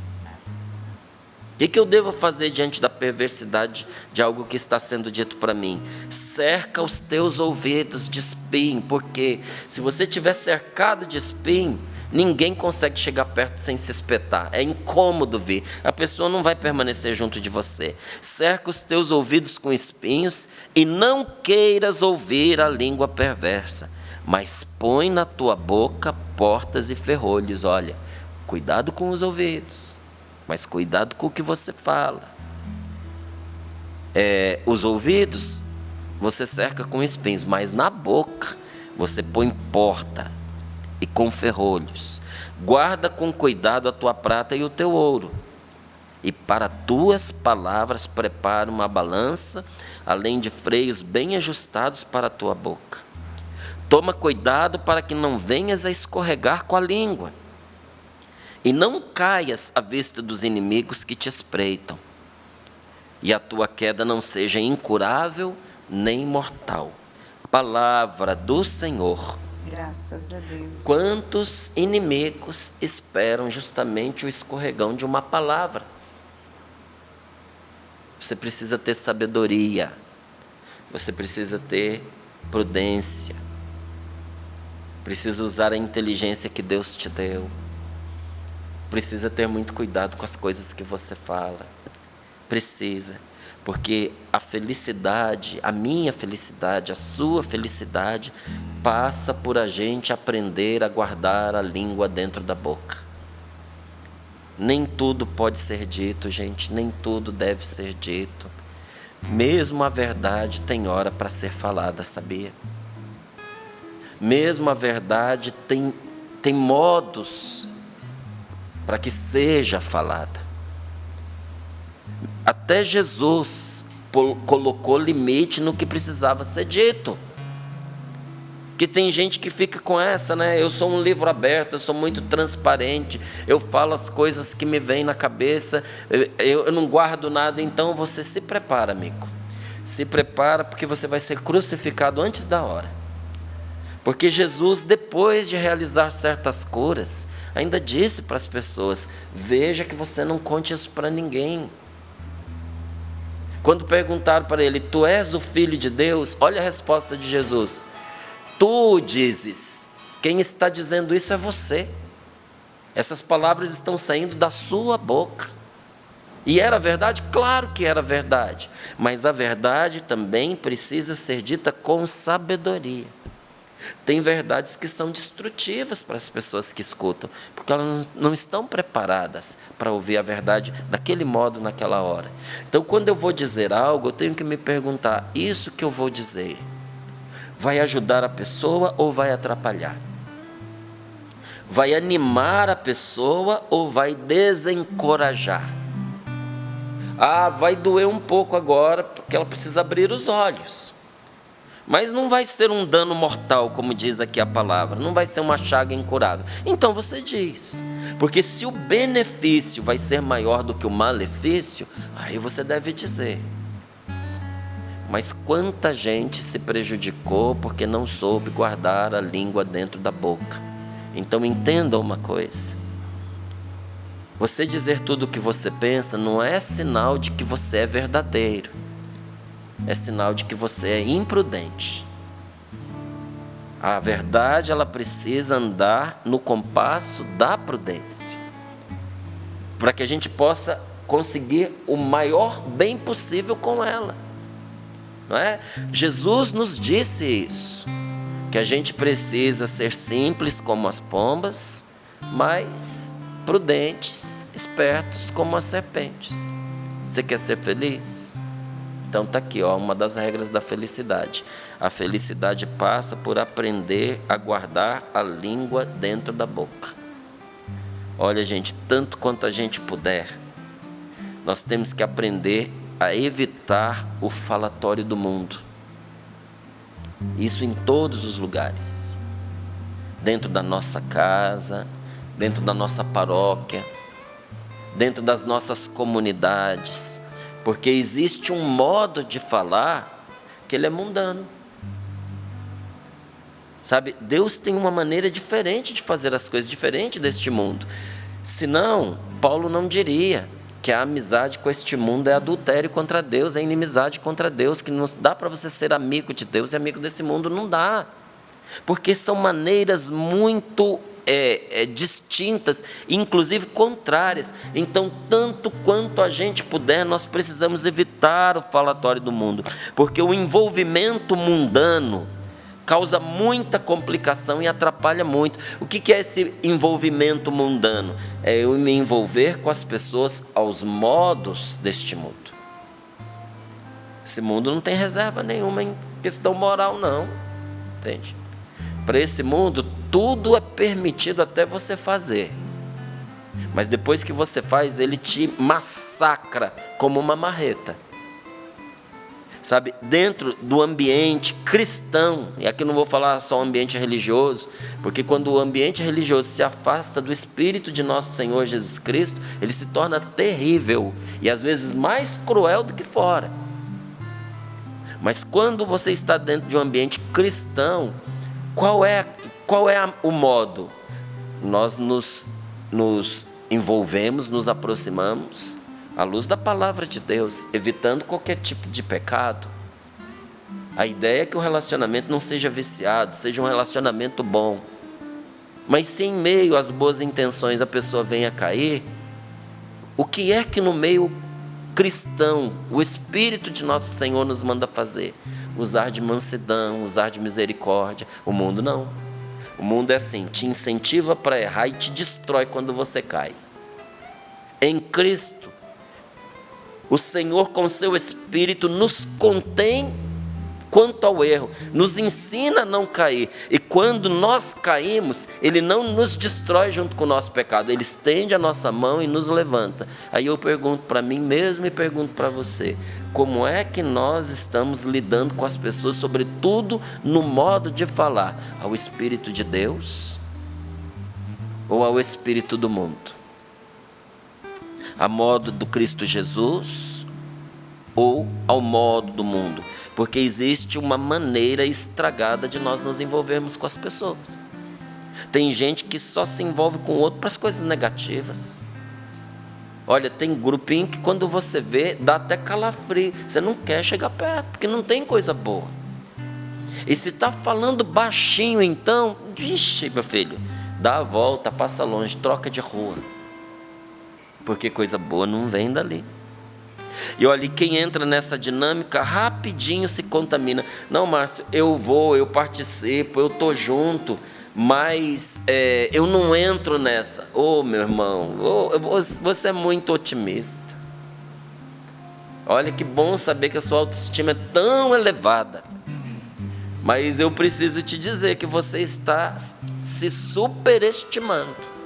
O que eu devo fazer diante da perversidade de algo que está sendo dito para mim? Cerca os teus ouvidos de espinho, porque se você estiver cercado de espinho, Ninguém consegue chegar perto sem se espetar. É incômodo vir. A pessoa não vai permanecer junto de você. Cerca os teus ouvidos com espinhos e não queiras ouvir a língua perversa, mas põe na tua boca portas e ferrolhos. Olha, cuidado com os ouvidos, mas cuidado com o que você fala. Os ouvidos você cerca com espinhos, mas na boca você põe porta e com ferrolhos. Guarda com cuidado a tua prata e o teu ouro, e para tuas palavras prepara uma balança, além de freios bem ajustados para a tua boca. Toma cuidado para que não venhas a escorregar com a língua, e não caias à vista dos inimigos que te espreitam, e a tua queda não seja incurável nem mortal. Palavra do Senhor.
Graças a Deus.
Quantos inimigos esperam justamente o escorregão de uma palavra? Você precisa ter sabedoria, você precisa ter prudência, precisa usar a inteligência que Deus te deu, precisa ter muito cuidado com as coisas que você fala, precisa, porque a felicidade, a minha felicidade, a sua felicidade, passa por a gente aprender a guardar a língua dentro da boca. Nem tudo pode ser dito, gente, nem tudo deve ser dito. Mesmo a verdade tem hora para ser falada, sabia? Mesmo a verdade tem modos para que seja falada. Até Jesus colocou limite no que precisava ser dito. Que tem gente que fica com essa, né? Eu sou um livro aberto, eu sou muito transparente, eu falo as coisas que me vêm na cabeça, eu não guardo nada. Então você se prepara, amigo. Se prepara, porque você vai ser crucificado antes da hora. Porque Jesus, depois de realizar certas curas, ainda disse para as pessoas: veja que você não conte isso para ninguém. Quando perguntaram para ele: tu és o Filho de Deus? Olha a resposta de Jesus: tu dizes. Quem está dizendo isso é você. Essas palavras estão saindo da sua boca. E era verdade? Claro que era verdade. Mas a verdade também precisa ser dita com sabedoria. Tem verdades que são destrutivas para as pessoas que escutam, porque elas não estão preparadas para ouvir a verdade daquele modo, naquela hora. Então, quando eu vou dizer algo, eu tenho que me perguntar: isso que eu vou dizer vai ajudar a pessoa ou vai atrapalhar? Vai animar a pessoa ou vai desencorajar? Vai doer um pouco agora, porque ela precisa abrir os olhos. Mas não vai ser um dano mortal, como diz aqui a palavra. Não vai ser uma chaga incurável. Então você diz. Porque se o benefício vai ser maior do que o malefício, aí você deve dizer. Mas quanta gente se prejudicou porque não soube guardar a língua dentro da boca. Então entenda uma coisa: você dizer tudo o que você pensa não é sinal de que você é verdadeiro. É sinal de que você é imprudente. A verdade, ela precisa andar no compasso da prudência, para que a gente possa conseguir o maior bem possível com ela. Não é? Jesus nos disse isso, que a gente precisa ser simples como as pombas, mas prudentes, espertos como as serpentes. Você quer ser feliz? Então está aqui, uma das regras da felicidade. A felicidade passa por aprender a guardar a língua dentro da boca. Olha, gente, tanto quanto a gente puder, nós temos que aprender a evitar o falatório do mundo. Isso em todos os lugares. Dentro da nossa casa, dentro da nossa paróquia, dentro das nossas comunidades. Porque existe um modo de falar que ele é mundano. Sabe, Deus tem uma maneira diferente de fazer as coisas, diferente deste mundo. Senão, Paulo não diria que a amizade com este mundo é adultério contra Deus, é inimizade contra Deus, que não dá para você ser amigo de Deus e amigo desse mundo, não dá. Porque são maneiras muito distintas, inclusive contrárias. Então, tanto quanto a gente puder, nós precisamos evitar o falatório do mundo, porque o envolvimento mundano causa muita complicação e atrapalha muito. O que é esse envolvimento mundano? É eu me envolver com as pessoas aos modos deste mundo. Esse mundo não tem reserva nenhuma em questão moral, não. Entende? Para esse mundo, tudo é permitido até você fazer. Mas depois que você faz, ele te massacra como uma marreta. Sabe, dentro do ambiente cristão, e aqui não vou falar só ambiente religioso, porque quando o ambiente religioso se afasta do Espírito de nosso Senhor Jesus Cristo, ele se torna terrível, e às vezes mais cruel do que fora. Mas quando você está dentro de um ambiente cristão, qual é o modo? Nós nos envolvemos, nos aproximamos à luz da palavra de Deus, evitando qualquer tipo de pecado. A ideia é que o relacionamento não seja viciado, seja um relacionamento bom. Mas se em meio às boas intenções a pessoa venha a cair, o que é que no meio cristão o Espírito de nosso Senhor nos manda fazer? Usar de mansidão, usar de misericórdia. O mundo não. O mundo é assim, te incentiva para errar e te destrói quando você cai. Em Cristo, o Senhor com seu Espírito nos contém quanto ao erro, nos ensina a não cair, e quando nós caímos, Ele não nos destrói junto com o nosso pecado, Ele estende a nossa mão e nos levanta. Aí eu pergunto para mim mesmo e pergunto para você, como é que nós estamos lidando com as pessoas, sobretudo no modo de falar, ao Espírito de Deus ou ao Espírito do mundo? A modo do Cristo Jesus ou ao modo do mundo? Porque existe uma maneira estragada de nós nos envolvermos com as pessoas. Tem gente que só se envolve com o outro para as coisas negativas. Olha, tem grupinho que quando você vê, dá até calafrio. Você não quer chegar perto, porque não tem coisa boa. E se está falando baixinho, então, vixe, meu filho, dá a volta, passa longe, troca de rua. Porque coisa boa não vem dali. E olha, quem entra nessa dinâmica rapidinho se contamina. Não, Márcio, eu vou, eu participo, eu estou junto, mas eu não entro nessa. Ô, meu irmão, você é muito otimista. Olha que bom saber que a sua autoestima é tão elevada. Mas eu preciso te dizer que você está se superestimando.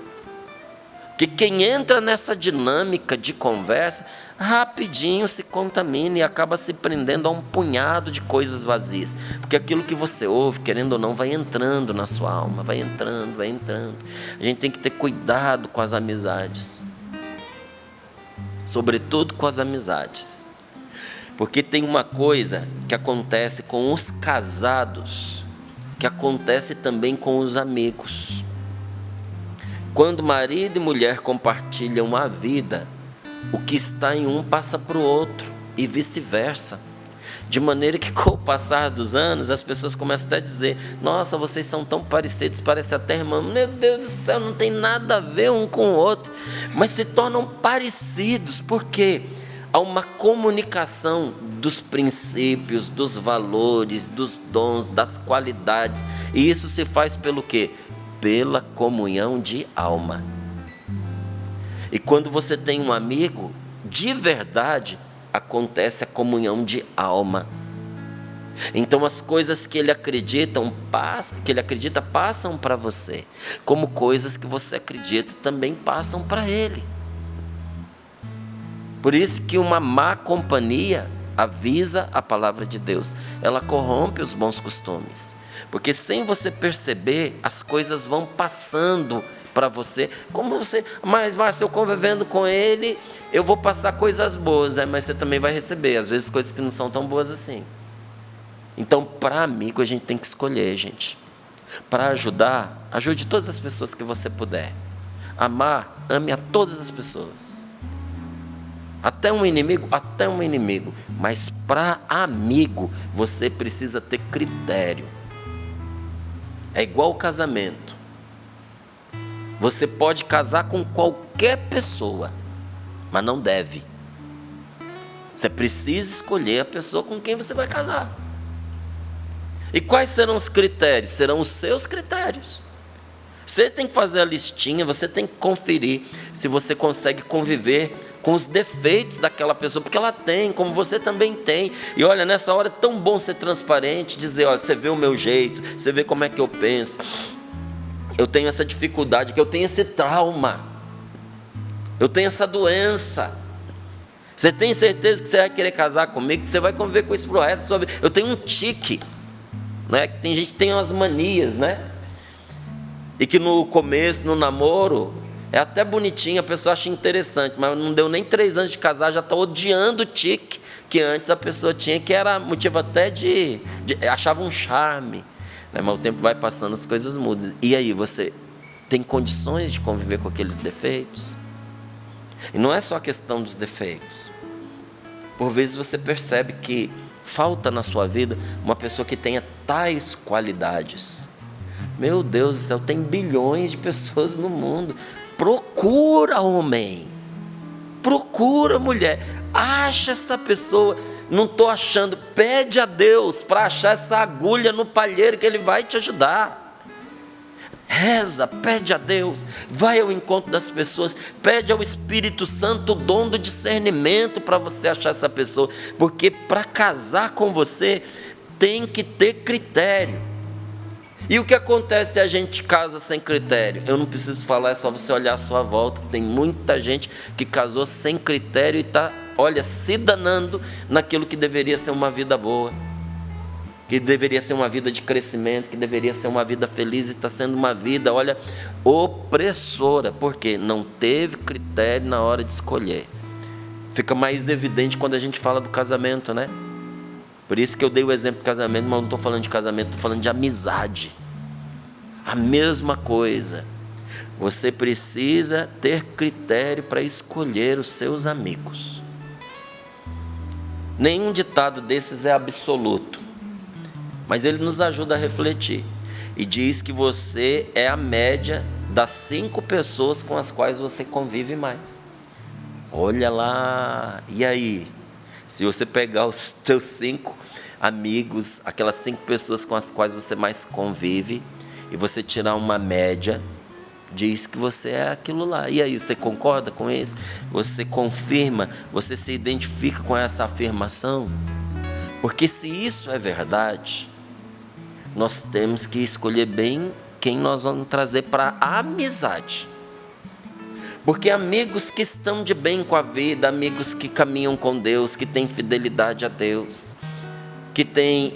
Que quem entra nessa dinâmica de conversa, rapidinho se contamina e acaba se prendendo a um punhado de coisas vazias. Porque aquilo que você ouve, querendo ou não, vai entrando na sua alma, vai entrando, vai entrando. A gente tem que ter cuidado com as amizades. Sobretudo com as amizades. Porque tem uma coisa que acontece com os casados, que acontece também com os amigos. Quando marido e mulher compartilham a vida, o que está em um passa para o outro e vice-versa. De maneira que com o passar dos anos, as pessoas começam até a dizer, nossa, vocês são tão parecidos, parece até irmão. Meu Deus do céu, não tem nada a ver um com o outro. Mas se tornam parecidos, porque há uma comunicação dos princípios, dos valores, dos dons, das qualidades. E isso se faz pelo quê? Pela comunhão de alma. E quando você tem um amigo, de verdade, acontece a comunhão de alma. Então as coisas que ele acredita passam para você, como coisas que você acredita também passam para ele. Por isso que uma má companhia avisa a palavra de Deus, ela corrompe os bons costumes. Porque sem você perceber, as coisas vão passando para você. Como você, mas eu convivendo com ele, eu vou passar coisas boas, mas você também vai receber, às vezes, coisas que não são tão boas assim. Então, para amigo, a gente tem que escolher, gente. Para ajudar, ajude todas as pessoas que você puder. Amar, ame a todas as pessoas. Até um inimigo. Mas para amigo, você precisa ter critério. É igual o casamento. Você pode casar com qualquer pessoa, mas não deve. Você precisa escolher a pessoa com quem você vai casar. E quais serão os critérios? Serão os seus critérios. Você tem que fazer a listinha, você tem que conferir se você consegue conviver com os defeitos daquela pessoa, porque ela tem, como você também tem. E olha, nessa hora é tão bom ser transparente, dizer, olha, você vê o meu jeito, você vê como é que eu penso. Eu tenho essa dificuldade, que eu tenho esse trauma, eu tenho essa doença. Você tem certeza que você vai querer casar comigo, que você vai conviver com isso pro resto da sua vida? Eu tenho um tique, né? Que tem gente que tem umas manias, né? E que no começo, no namoro, é até bonitinho, a pessoa acha interessante, mas não deu nem 3 anos de casar, já está odiando o tique que antes a pessoa tinha, que era motivo até de achava um charme, né? Mas o tempo vai passando, as coisas mudam. E aí, você tem condições de conviver com aqueles defeitos? E não é só a questão dos defeitos. Por vezes você percebe que falta na sua vida uma pessoa que tenha tais qualidades. Meu Deus do céu, tem bilhões de pessoas no mundo. Procura, homem. Procura, mulher. Acha essa pessoa. Não estou achando. Pede a Deus para achar essa agulha no palheiro, que Ele vai te ajudar. Reza, pede a Deus, vai ao encontro das pessoas, pede ao Espírito Santo o dom do discernimento para você achar essa pessoa, porque para casar com você tem que ter critério. E o que acontece se a gente casa sem critério? Eu não preciso falar, é só você olhar à sua volta. Tem muita gente que casou sem critério e está, olha, se danando naquilo que deveria ser uma vida boa, que deveria ser uma vida de crescimento, que deveria ser uma vida feliz, e está sendo uma vida, olha, opressora, porque não teve critério na hora de escolher. Fica mais evidente quando a gente fala do casamento, né? Por isso que eu dei o exemplo do casamento, mas não estou falando de casamento, estou falando de amizade. A mesma coisa. Você precisa ter critério para escolher os seus amigos. Nenhum ditado desses é absoluto, mas ele nos ajuda a refletir. E diz que você é a média das 5 pessoas com as quais você convive mais. Olha lá, e aí? Se você pegar os seus 5 amigos, aquelas 5 pessoas com as quais você mais convive, e você tirar uma média, diz que você é aquilo lá. E aí, você concorda com isso? Você confirma? Você se identifica com essa afirmação? Porque se isso é verdade, nós temos que escolher bem quem nós vamos trazer para a amizade. Porque amigos que estão de bem com a vida, amigos que caminham com Deus, que têm fidelidade a Deus, que têm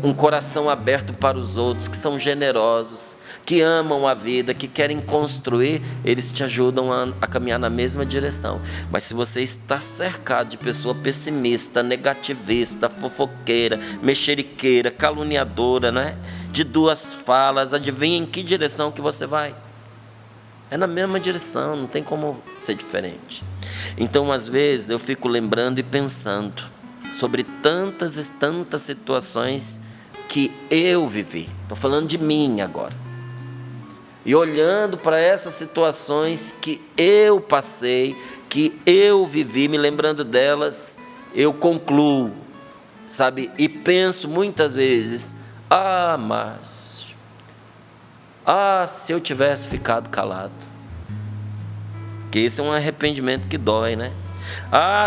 um coração aberto para os outros, que são generosos, que amam a vida, que querem construir, eles te ajudam a caminhar na mesma direção. Mas se você está cercado de pessoa pessimista, negativista, fofoqueira, mexeriqueira, caluniadora, né? De 2 falas, adivinha em que direção que você vai? É na mesma direção, não tem como ser diferente. Então, às vezes, eu fico lembrando e pensando sobre tantas e tantas situações que eu vivi. Estou falando de mim agora. E olhando para essas situações que eu passei, que eu vivi, me lembrando delas, eu concluo, sabe? E penso muitas vezes, se eu tivesse ficado calado. Que esse é um arrependimento que dói, né?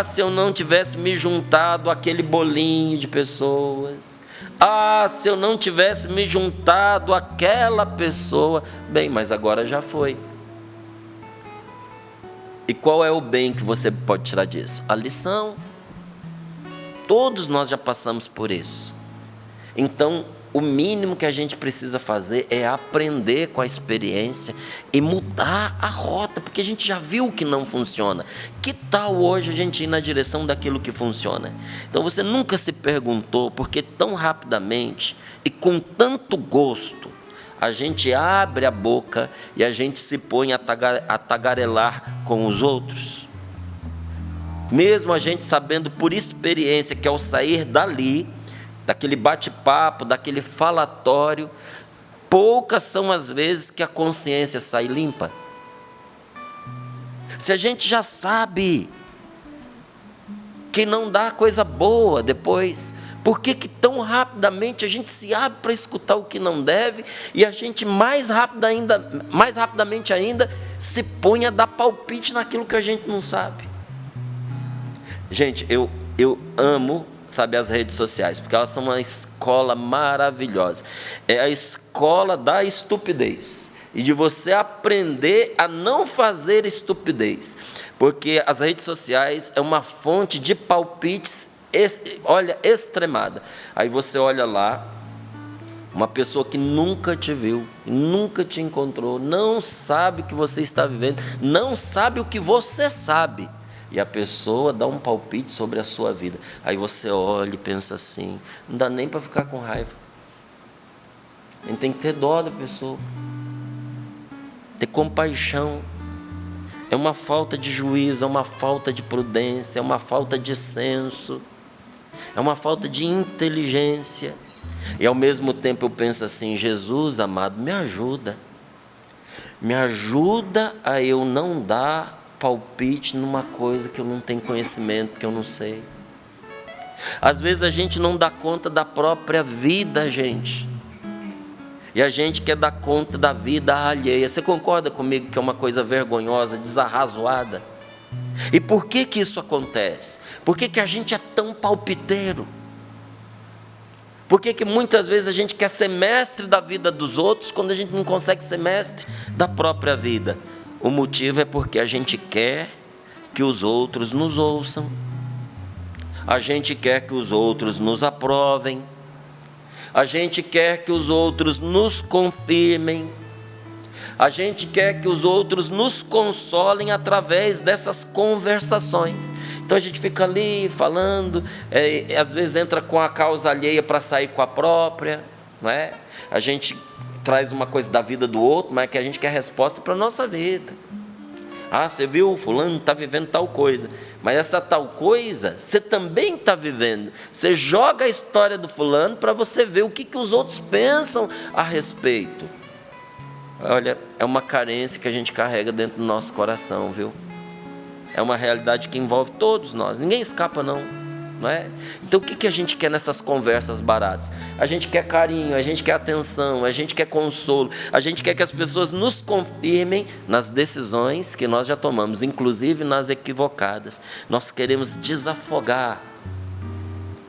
Se eu não tivesse me juntado àquele bolinho de pessoas. Se eu não tivesse me juntado àquela pessoa. Bem, mas agora já foi. E qual é o bem que você pode tirar disso? A lição. Todos nós já passamos por isso. Então, o mínimo que a gente precisa fazer é aprender com a experiência e mudar a rota, porque a gente já viu que não funciona. Que tal hoje a gente ir na direção daquilo que funciona? Então você nunca se perguntou por que tão rapidamente e com tanto gosto a gente abre a boca e a gente se põe a tagarelar com os outros? Mesmo a gente sabendo por experiência que ao sair dali, daquele bate-papo, daquele falatório, poucas são as vezes que a consciência sai limpa. Se a gente já sabe que não dá coisa boa depois, por que tão rapidamente a gente se abre para escutar o que não deve e a gente mais rapidamente ainda se põe a dar palpite naquilo que a gente não sabe? Gente, eu amo, sabe, as redes sociais, porque elas são uma escola maravilhosa. É a escola da estupidez e de você aprender a não fazer estupidez, porque as redes sociais é uma fonte de palpites, olha, extremada. Aí você olha lá, uma pessoa que nunca te viu, nunca te encontrou, não sabe o que você está vivendo, não sabe o que você sabe, e a pessoa dá um palpite sobre a sua vida. Aí você olha e pensa assim, não dá nem para ficar com raiva. A gente tem que ter dó da pessoa, ter compaixão. É uma falta de juízo, é uma falta de prudência, é uma falta de senso, é uma falta de inteligência. E ao mesmo tempo eu penso assim, Jesus amado, me ajuda a eu não dar palpite numa coisa que eu não tenho conhecimento, que eu não sei. Às vezes a gente não dá conta da própria vida, gente, e a gente quer dar conta da vida alheia. Você concorda comigo que é uma coisa vergonhosa, desarrazoada? E por que isso acontece? Por que a gente é tão palpiteiro? Por que muitas vezes a gente quer ser mestre da vida dos outros quando a gente não consegue ser mestre da própria vida? O motivo é porque a gente quer que os outros nos ouçam, a gente quer que os outros nos aprovem, a gente quer que os outros nos confirmem, a gente quer que os outros nos consolem através dessas conversações. Então a gente fica ali falando, às vezes entra com a causa alheia para sair com a própria, não é? A gente traz uma coisa da vida do outro, mas que a gente quer resposta para a nossa vida. Ah, você viu, o fulano está vivendo tal coisa, mas essa tal coisa você também está vivendo. Você joga a história do fulano para você ver o que os outros pensam a respeito. Olha, é uma carência que a gente carrega dentro do nosso coração, viu? É uma realidade que envolve todos nós, ninguém escapa não é? Então o que a gente quer nessas conversas baratas? A gente quer carinho, a gente quer atenção, a gente quer consolo, a gente quer que as pessoas nos confirmem nas decisões que nós já tomamos, inclusive nas equivocadas. Nós queremos desafogar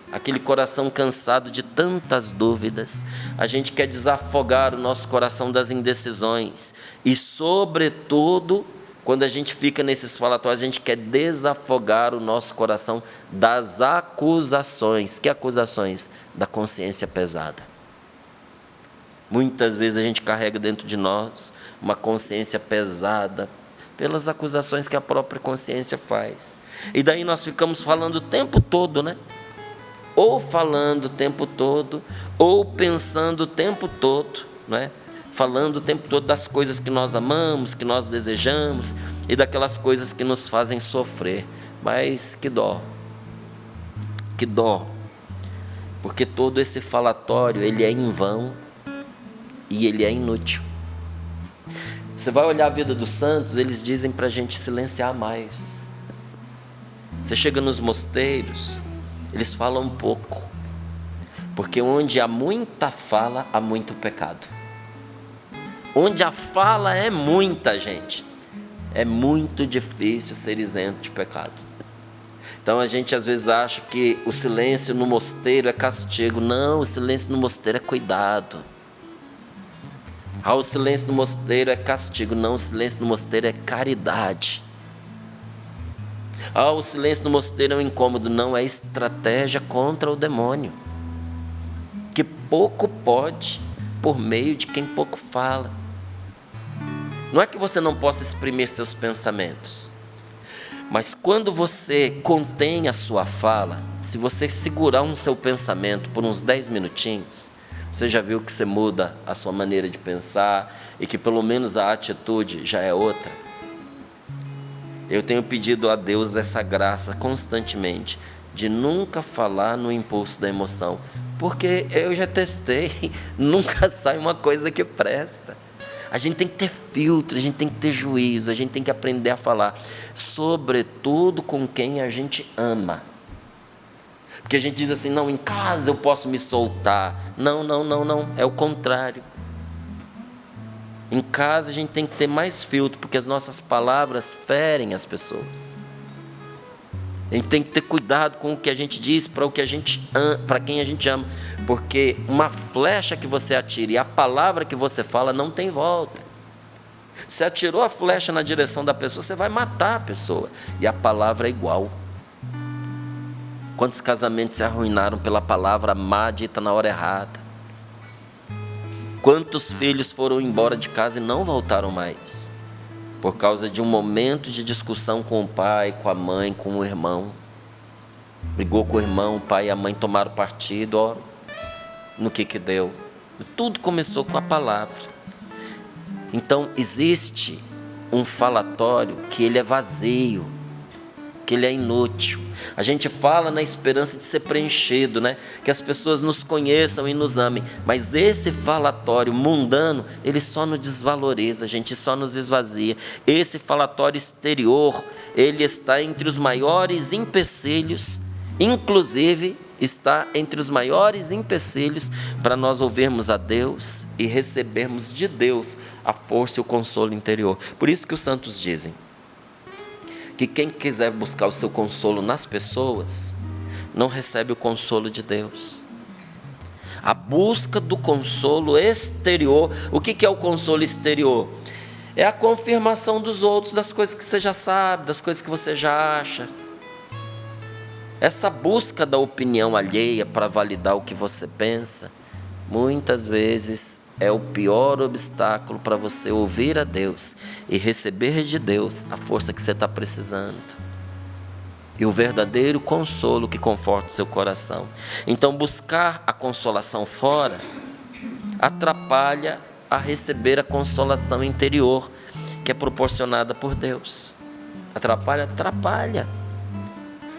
aquele coração cansado de tantas dúvidas. A gente quer desafogar o nosso coração das indecisões e, sobretudo, quando a gente fica nesses falatórios, a gente quer desafogar o nosso coração das acusações. Que acusações? Da consciência pesada. Muitas vezes a gente carrega dentro de nós uma consciência pesada pelas acusações que a própria consciência faz. E daí nós ficamos falando o tempo todo, né? Ou falando o tempo todo, ou pensando o tempo todo, não é? Falando o tempo todo das coisas que nós amamos, que nós desejamos, e daquelas coisas que nos fazem sofrer. Mas que dó, porque todo esse falatório, ele é em vão, e ele é inútil. Você vai olhar a vida dos santos, eles dizem para a gente silenciar mais. Você chega nos mosteiros, eles falam um pouco, porque onde há muita fala, há muito pecado. Onde a fala é muita, gente, é muito difícil ser isento de pecado. Então a gente às vezes acha que o silêncio no mosteiro é castigo. Não, o silêncio no mosteiro é cuidado. Ah, o silêncio no mosteiro é castigo. Não, o silêncio no mosteiro é caridade. Ah, o silêncio no mosteiro é um incômodo. Não, é estratégia contra o demônio, que pouco pode por meio de quem pouco fala. Não é que você não possa exprimir seus pensamentos, mas quando você contém a sua fala, se você segurar seu pensamento por uns 10 minutinhos, você já viu que você muda a sua maneira de pensar e que pelo menos a atitude já é outra. Eu tenho pedido a Deus essa graça constantemente, de nunca falar no impulso da emoção, porque eu já testei, nunca sai uma coisa que presta. A gente tem que ter filtro, a gente tem que ter juízo, a gente tem que aprender a falar, sobretudo com quem a gente ama. Porque a gente diz assim, não, em casa eu posso me soltar. Não, é o contrário. Em casa a gente tem que ter mais filtro, porque as nossas palavras ferem as pessoas. A gente tem que ter cuidado com o que a gente diz para quem a gente ama, porque uma flecha que você atira e a palavra que você fala não tem volta. Você atirou a flecha na direção da pessoa, você vai matar a pessoa, e a palavra é igual. Quantos casamentos se arruinaram pela palavra má dita na hora errada? Quantos filhos foram embora de casa e não voltaram mais? Por causa de um momento de discussão com o pai, com a mãe, com o irmão. Brigou com o irmão, o pai e a mãe tomaram partido, ó, no que deu. Tudo começou com a palavra. Então existe um falatório que ele é vazio, que ele é inútil. A gente fala na esperança de ser preenchido, né? Que as pessoas nos conheçam e nos amem. Mas esse falatório mundano, ele só nos desvaloriza, a gente só nos esvazia. Esse falatório exterior, ele está entre os maiores empecilhos, inclusive está entre os maiores empecilhos para nós ouvirmos a Deus e recebermos de Deus a força e o consolo interior. Por isso que os santos dizem que quem quiser buscar o seu consolo nas pessoas, não recebe o consolo de Deus. A busca do consolo exterior, o que é o consolo exterior? É a confirmação dos outros, das coisas que você já sabe, das coisas que você já acha. Essa busca da opinião alheia para validar o que você pensa, muitas vezes é o pior obstáculo para você ouvir a Deus e receber de Deus a força que você está precisando. E o verdadeiro consolo que conforta o seu coração. Então buscar a consolação fora atrapalha a receber a consolação interior que é proporcionada por Deus. Atrapalha.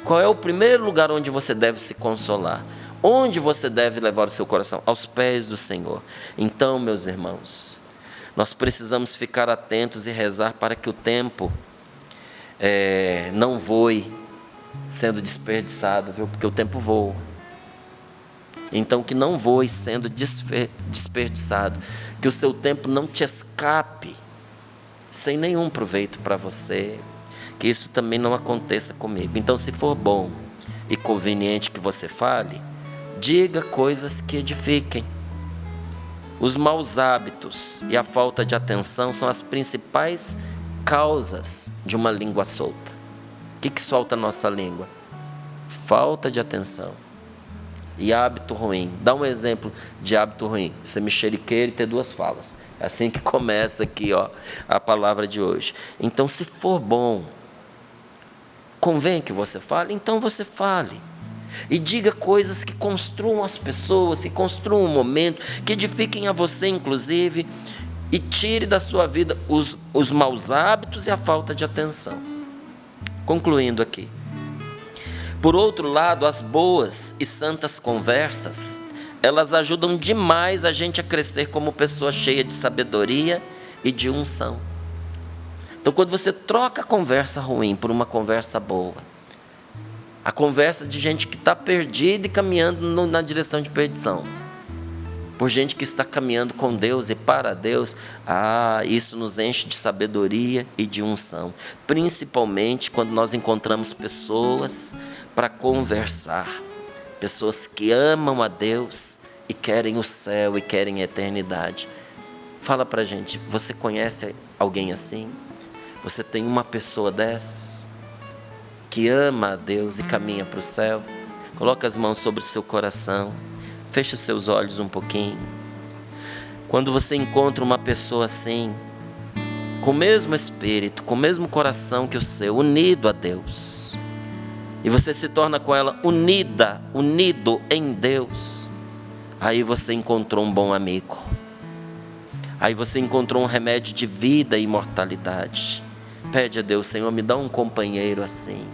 Qual é o primeiro lugar onde você deve se consolar? Onde você deve levar o seu coração? Aos pés do Senhor. Então, meus irmãos, nós precisamos ficar atentos e rezar para que o tempo não voe sendo desperdiçado, viu? Porque o tempo voa. Então, que não voe sendo desperdiçado, que o seu tempo não te escape sem nenhum proveito para você, que isso também não aconteça comigo. Então, se for bom e conveniente que você fale, diga coisas que edifiquem. Os maus hábitos e a falta de atenção são as principais causas de uma língua solta. O que solta a nossa língua? Falta de atenção. E hábito ruim. Dá um exemplo de hábito ruim. Ser mexeriqueiro e ter duas falas. É assim que começa aqui, ó, a palavra de hoje. Então, se for bom, convém que você fale, então você fale. E diga coisas que construam as pessoas, que construam um momento, que edifiquem a você, inclusive, e tire da sua vida os maus hábitos e a falta de atenção. Concluindo aqui. Por outro lado, as boas e santas conversas, elas ajudam demais a gente a crescer como pessoa cheia de sabedoria e de unção. Então, quando você troca a conversa ruim por uma conversa boa, a conversa de gente que está perdida e caminhando na direção de perdição, por gente que está caminhando com Deus e para Deus, isso nos enche de sabedoria e de unção. Principalmente quando nós encontramos pessoas para conversar, pessoas que amam a Deus e querem o céu e querem a eternidade. Fala para a gente, você conhece alguém assim? Você tem uma pessoa dessas? Que ama a Deus e caminha para o céu? Coloca as mãos sobre o seu coração. Feche os seus olhos um pouquinho. Quando você encontra uma pessoa assim, com o mesmo espírito, com o mesmo coração que o seu, unido a Deus, e você se torna com ela unido em Deus, aí você encontrou um bom amigo. Aí você encontrou um remédio de vida e imortalidade. Pede a Deus, Senhor, me dá um companheiro assim.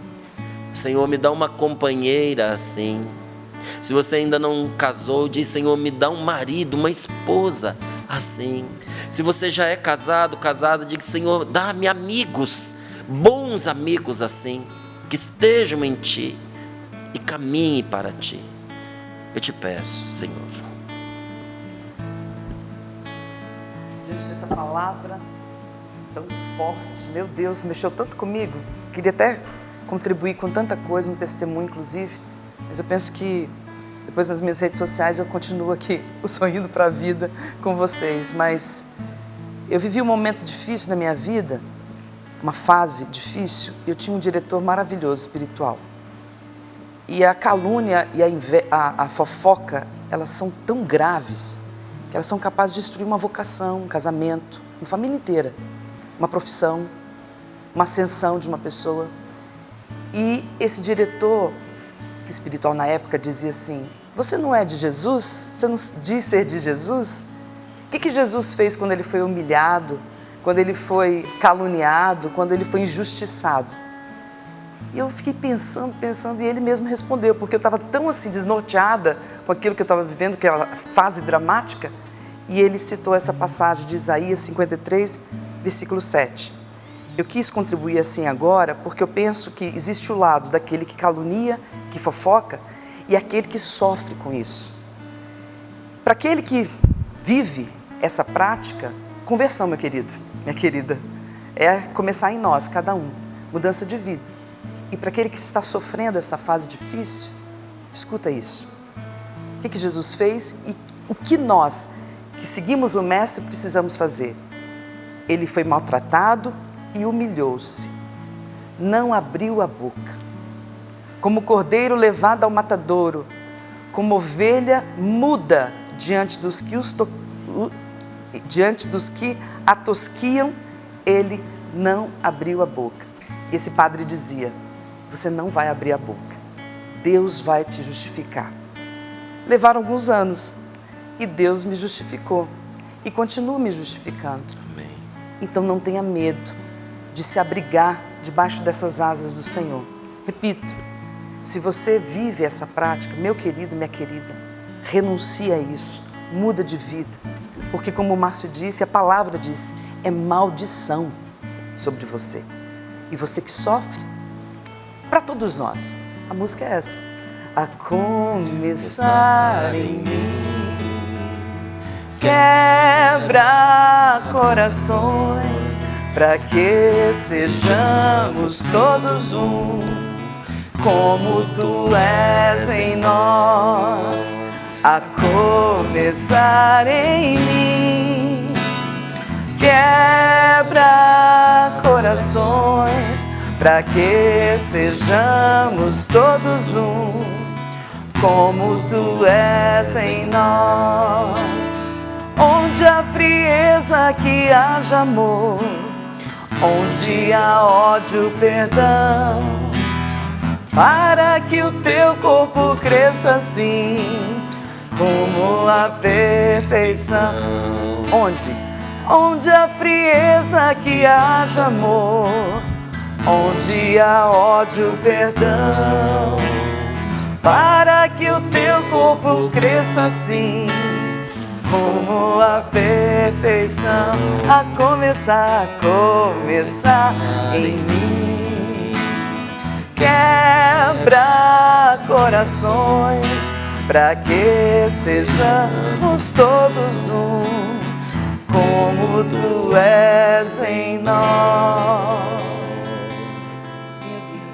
Senhor, me dá uma companheira assim. Se você ainda não casou, diz: Senhor, me dá um marido, uma esposa assim. Se você já é casado, casada, diz: Senhor, dá-me amigos, bons amigos assim, que estejam em Ti e caminhem para Ti. Eu te peço, Senhor.
Diante dessa palavra tão forte, meu Deus, mexeu tanto comigo. Queria até contribuir com tanta coisa no testemunho, inclusive, mas eu penso que depois nas minhas redes sociais eu continuo aqui, o Sorrindo para a Vida com vocês. Mas eu vivi um momento difícil na minha vida, uma fase difícil. Eu tinha um diretor maravilhoso espiritual. E a calúnia e a fofoca, elas são tão graves que elas são capazes de destruir uma vocação, um casamento, uma família inteira, uma profissão, uma ascensão de uma pessoa. E esse diretor espiritual na época dizia assim: você não é de Jesus? Você não diz ser de Jesus? O que Jesus fez quando ele foi humilhado, quando ele foi caluniado, quando ele foi injustiçado? E eu fiquei pensando, e ele mesmo respondeu, porque eu estava tão assim desnorteada com aquilo que eu estava vivendo, que era a fase dramática, e ele citou essa passagem de Isaías 53, versículo 7. Eu quis contribuir assim agora, porque eu penso que existe o lado daquele que calunia, que fofoca, e aquele que sofre com isso. Para aquele que vive essa prática, conversão, meu querido, minha querida, é começar em nós, cada um, mudança de vida. E para aquele que está sofrendo essa fase difícil, escuta isso. O que Jesus fez e o que nós, que seguimos o Mestre, precisamos fazer? Ele foi maltratado e humilhou-se. Não abriu a boca. Como cordeiro levado ao matadouro, como ovelha muda diante dos que a tosquiam, ele não abriu a boca. E esse padre dizia: você não vai abrir a boca, Deus vai te justificar. Levaram alguns anos e Deus me justificou e continua me justificando.
Amém.
Então não tenha medo de se abrigar debaixo dessas asas do Senhor. Repito, se você vive essa prática, meu querido, minha querida, renuncie a isso, muda de vida, porque como o Márcio disse, a palavra diz, é maldição sobre você. E você que sofre, para todos nós, a música é essa. A começar em mim, quebra corações, para que sejamos todos um, como Tu és em nós. A começar em mim, quebra corações, para que sejamos todos um, como Tu és em nós. Onde há frieza, que haja amor, onde há ódio, perdão, para que o Teu corpo cresça assim, como a perfeição. Onde há frieza, que haja amor, onde há ódio, perdão, para que o Teu corpo cresça assim, como a perfeição. A começar em mim, quebra corações, para que sejamos todos um, como Tu és em nós.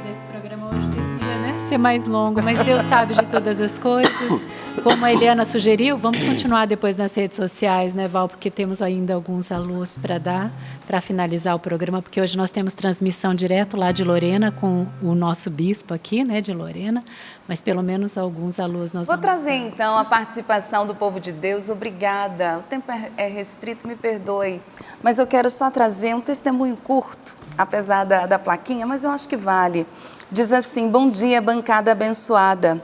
Esse programa hoje devia, ser mais longo, mas Deus sabe de todas as coisas. Como a Eliana sugeriu, vamos continuar depois nas redes sociais, né, Val? Porque temos ainda alguns alôs para dar, para finalizar o programa, porque hoje nós temos transmissão direto lá de Lorena, com o nosso bispo aqui, né, de Lorena, mas pelo menos alguns alôs nós vamos...
Vou trazer então a participação do povo de Deus. Obrigada. O tempo é restrito, me perdoe, mas eu quero só trazer um testemunho curto, apesar da plaquinha, mas eu acho que vale. Diz assim: bom dia, bancada abençoada.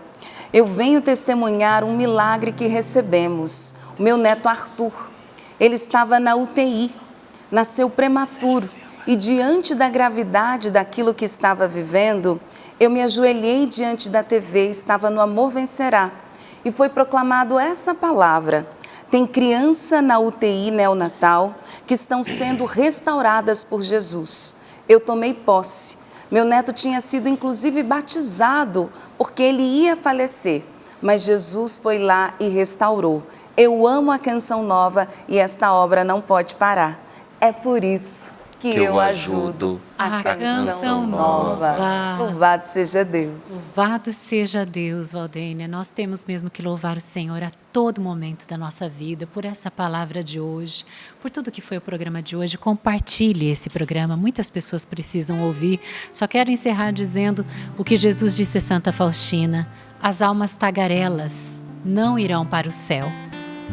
Eu venho testemunhar um milagre que recebemos. O meu neto Arthur, ele estava na UTI, nasceu prematuro e diante da gravidade daquilo que estava vivendo, eu me ajoelhei diante da TV, estava no Amor Vencerá, e foi proclamado essa palavra: tem criança na UTI neonatal que estão sendo restauradas por Jesus. Eu tomei posse. Meu neto tinha sido inclusive batizado porque ele ia falecer, mas Jesus foi lá e restaurou. Eu amo a Canção Nova e esta obra não pode parar. É por isso que eu ajudo a Canção Nova. Louvado seja Deus.
Louvado seja Deus, Valdênia. Nós temos mesmo que louvar o Senhor a todo momento da nossa vida, por essa palavra de hoje, por tudo que foi o programa de hoje. Compartilhe esse programa, muitas pessoas precisam ouvir. Só quero encerrar dizendo o que Jesus disse a Santa Faustina: as almas tagarelas não irão para o céu.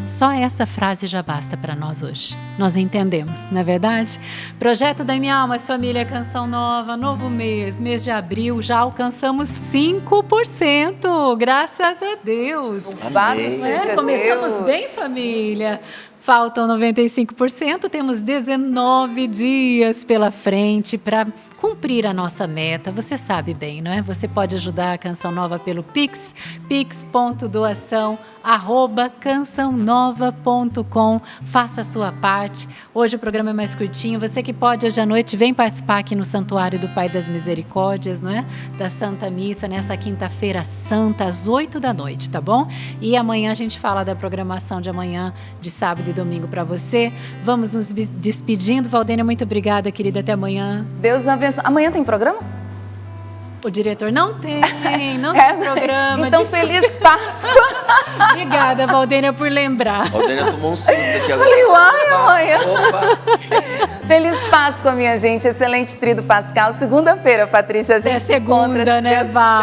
Só essa frase já basta para nós hoje. Nós entendemos, não é verdade? Projeto da Minha Alma, Família Canção Nova, novo mês de abril, já alcançamos 5%, graças a Deus. Começamos bem, família. Faltam 95%, temos 19 dias pela frente para cumprir a nossa meta. Você sabe bem, não é? Você pode ajudar a Canção Nova pelo Pix, pix.doação@cançãonova.com. Faça a sua parte. Hoje o programa é mais curtinho. Você que pode hoje à noite, vem participar aqui no Santuário do Pai das Misericórdias, não é? Da Santa Missa, nessa quinta-feira santa, às 8 da noite, tá bom? E amanhã a gente fala da programação de amanhã, de sábado e domingo para você. Vamos nos despedindo. Valdênia, muito obrigada, querida. Até amanhã.
Deus abençoe. Amanhã tem programa?
O diretor não tem programa.
Então, feliz Páscoa.
Obrigada, Valdênia, por lembrar.
Valdênia tomou um susto aqui agora.
Falei, uai, amanhã. Feliz Páscoa, minha gente. Excelente tríduo pascal. Segunda-feira, Patrícia, a gente
se encontra, né, Val?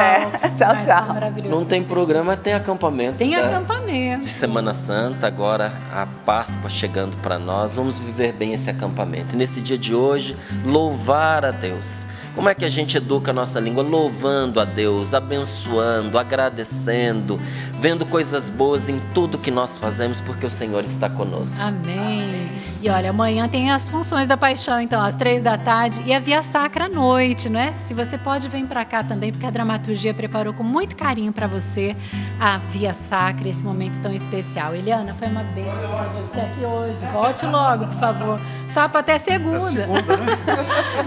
Tchau, tchau.
Não tem programa, tem acampamento.
Tem acampamento.
De Semana Santa, agora a Páscoa chegando para nós. Vamos viver bem esse acampamento. E nesse dia de hoje, louvar a Deus. Como é que a gente educa a nossa língua? Louvando a Deus, abençoando, agradecendo, vendo coisas boas em tudo que nós fazemos, porque o Senhor está conosco.
Amém. E olha, amanhã tem as funções da paixão, então, às 3 da tarde, e a Via Sacra à noite, né? Se você pode, vem para cá também, porque a dramaturgia preparou com muito carinho para você a Via Sacra, esse momento tão especial. Eliana, foi uma bênção você aqui hoje. Volte logo, por favor. Só para até segunda.
Né?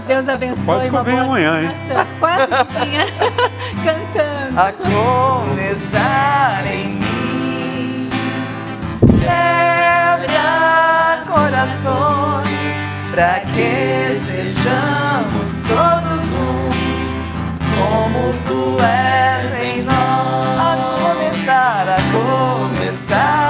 Deus abençoe.
Quase que eu venho amanhã, hein?
Quase que vinha cantando.
A começar em mim, quebra corações, pra que sejamos todos um, como tu és em nós. A começar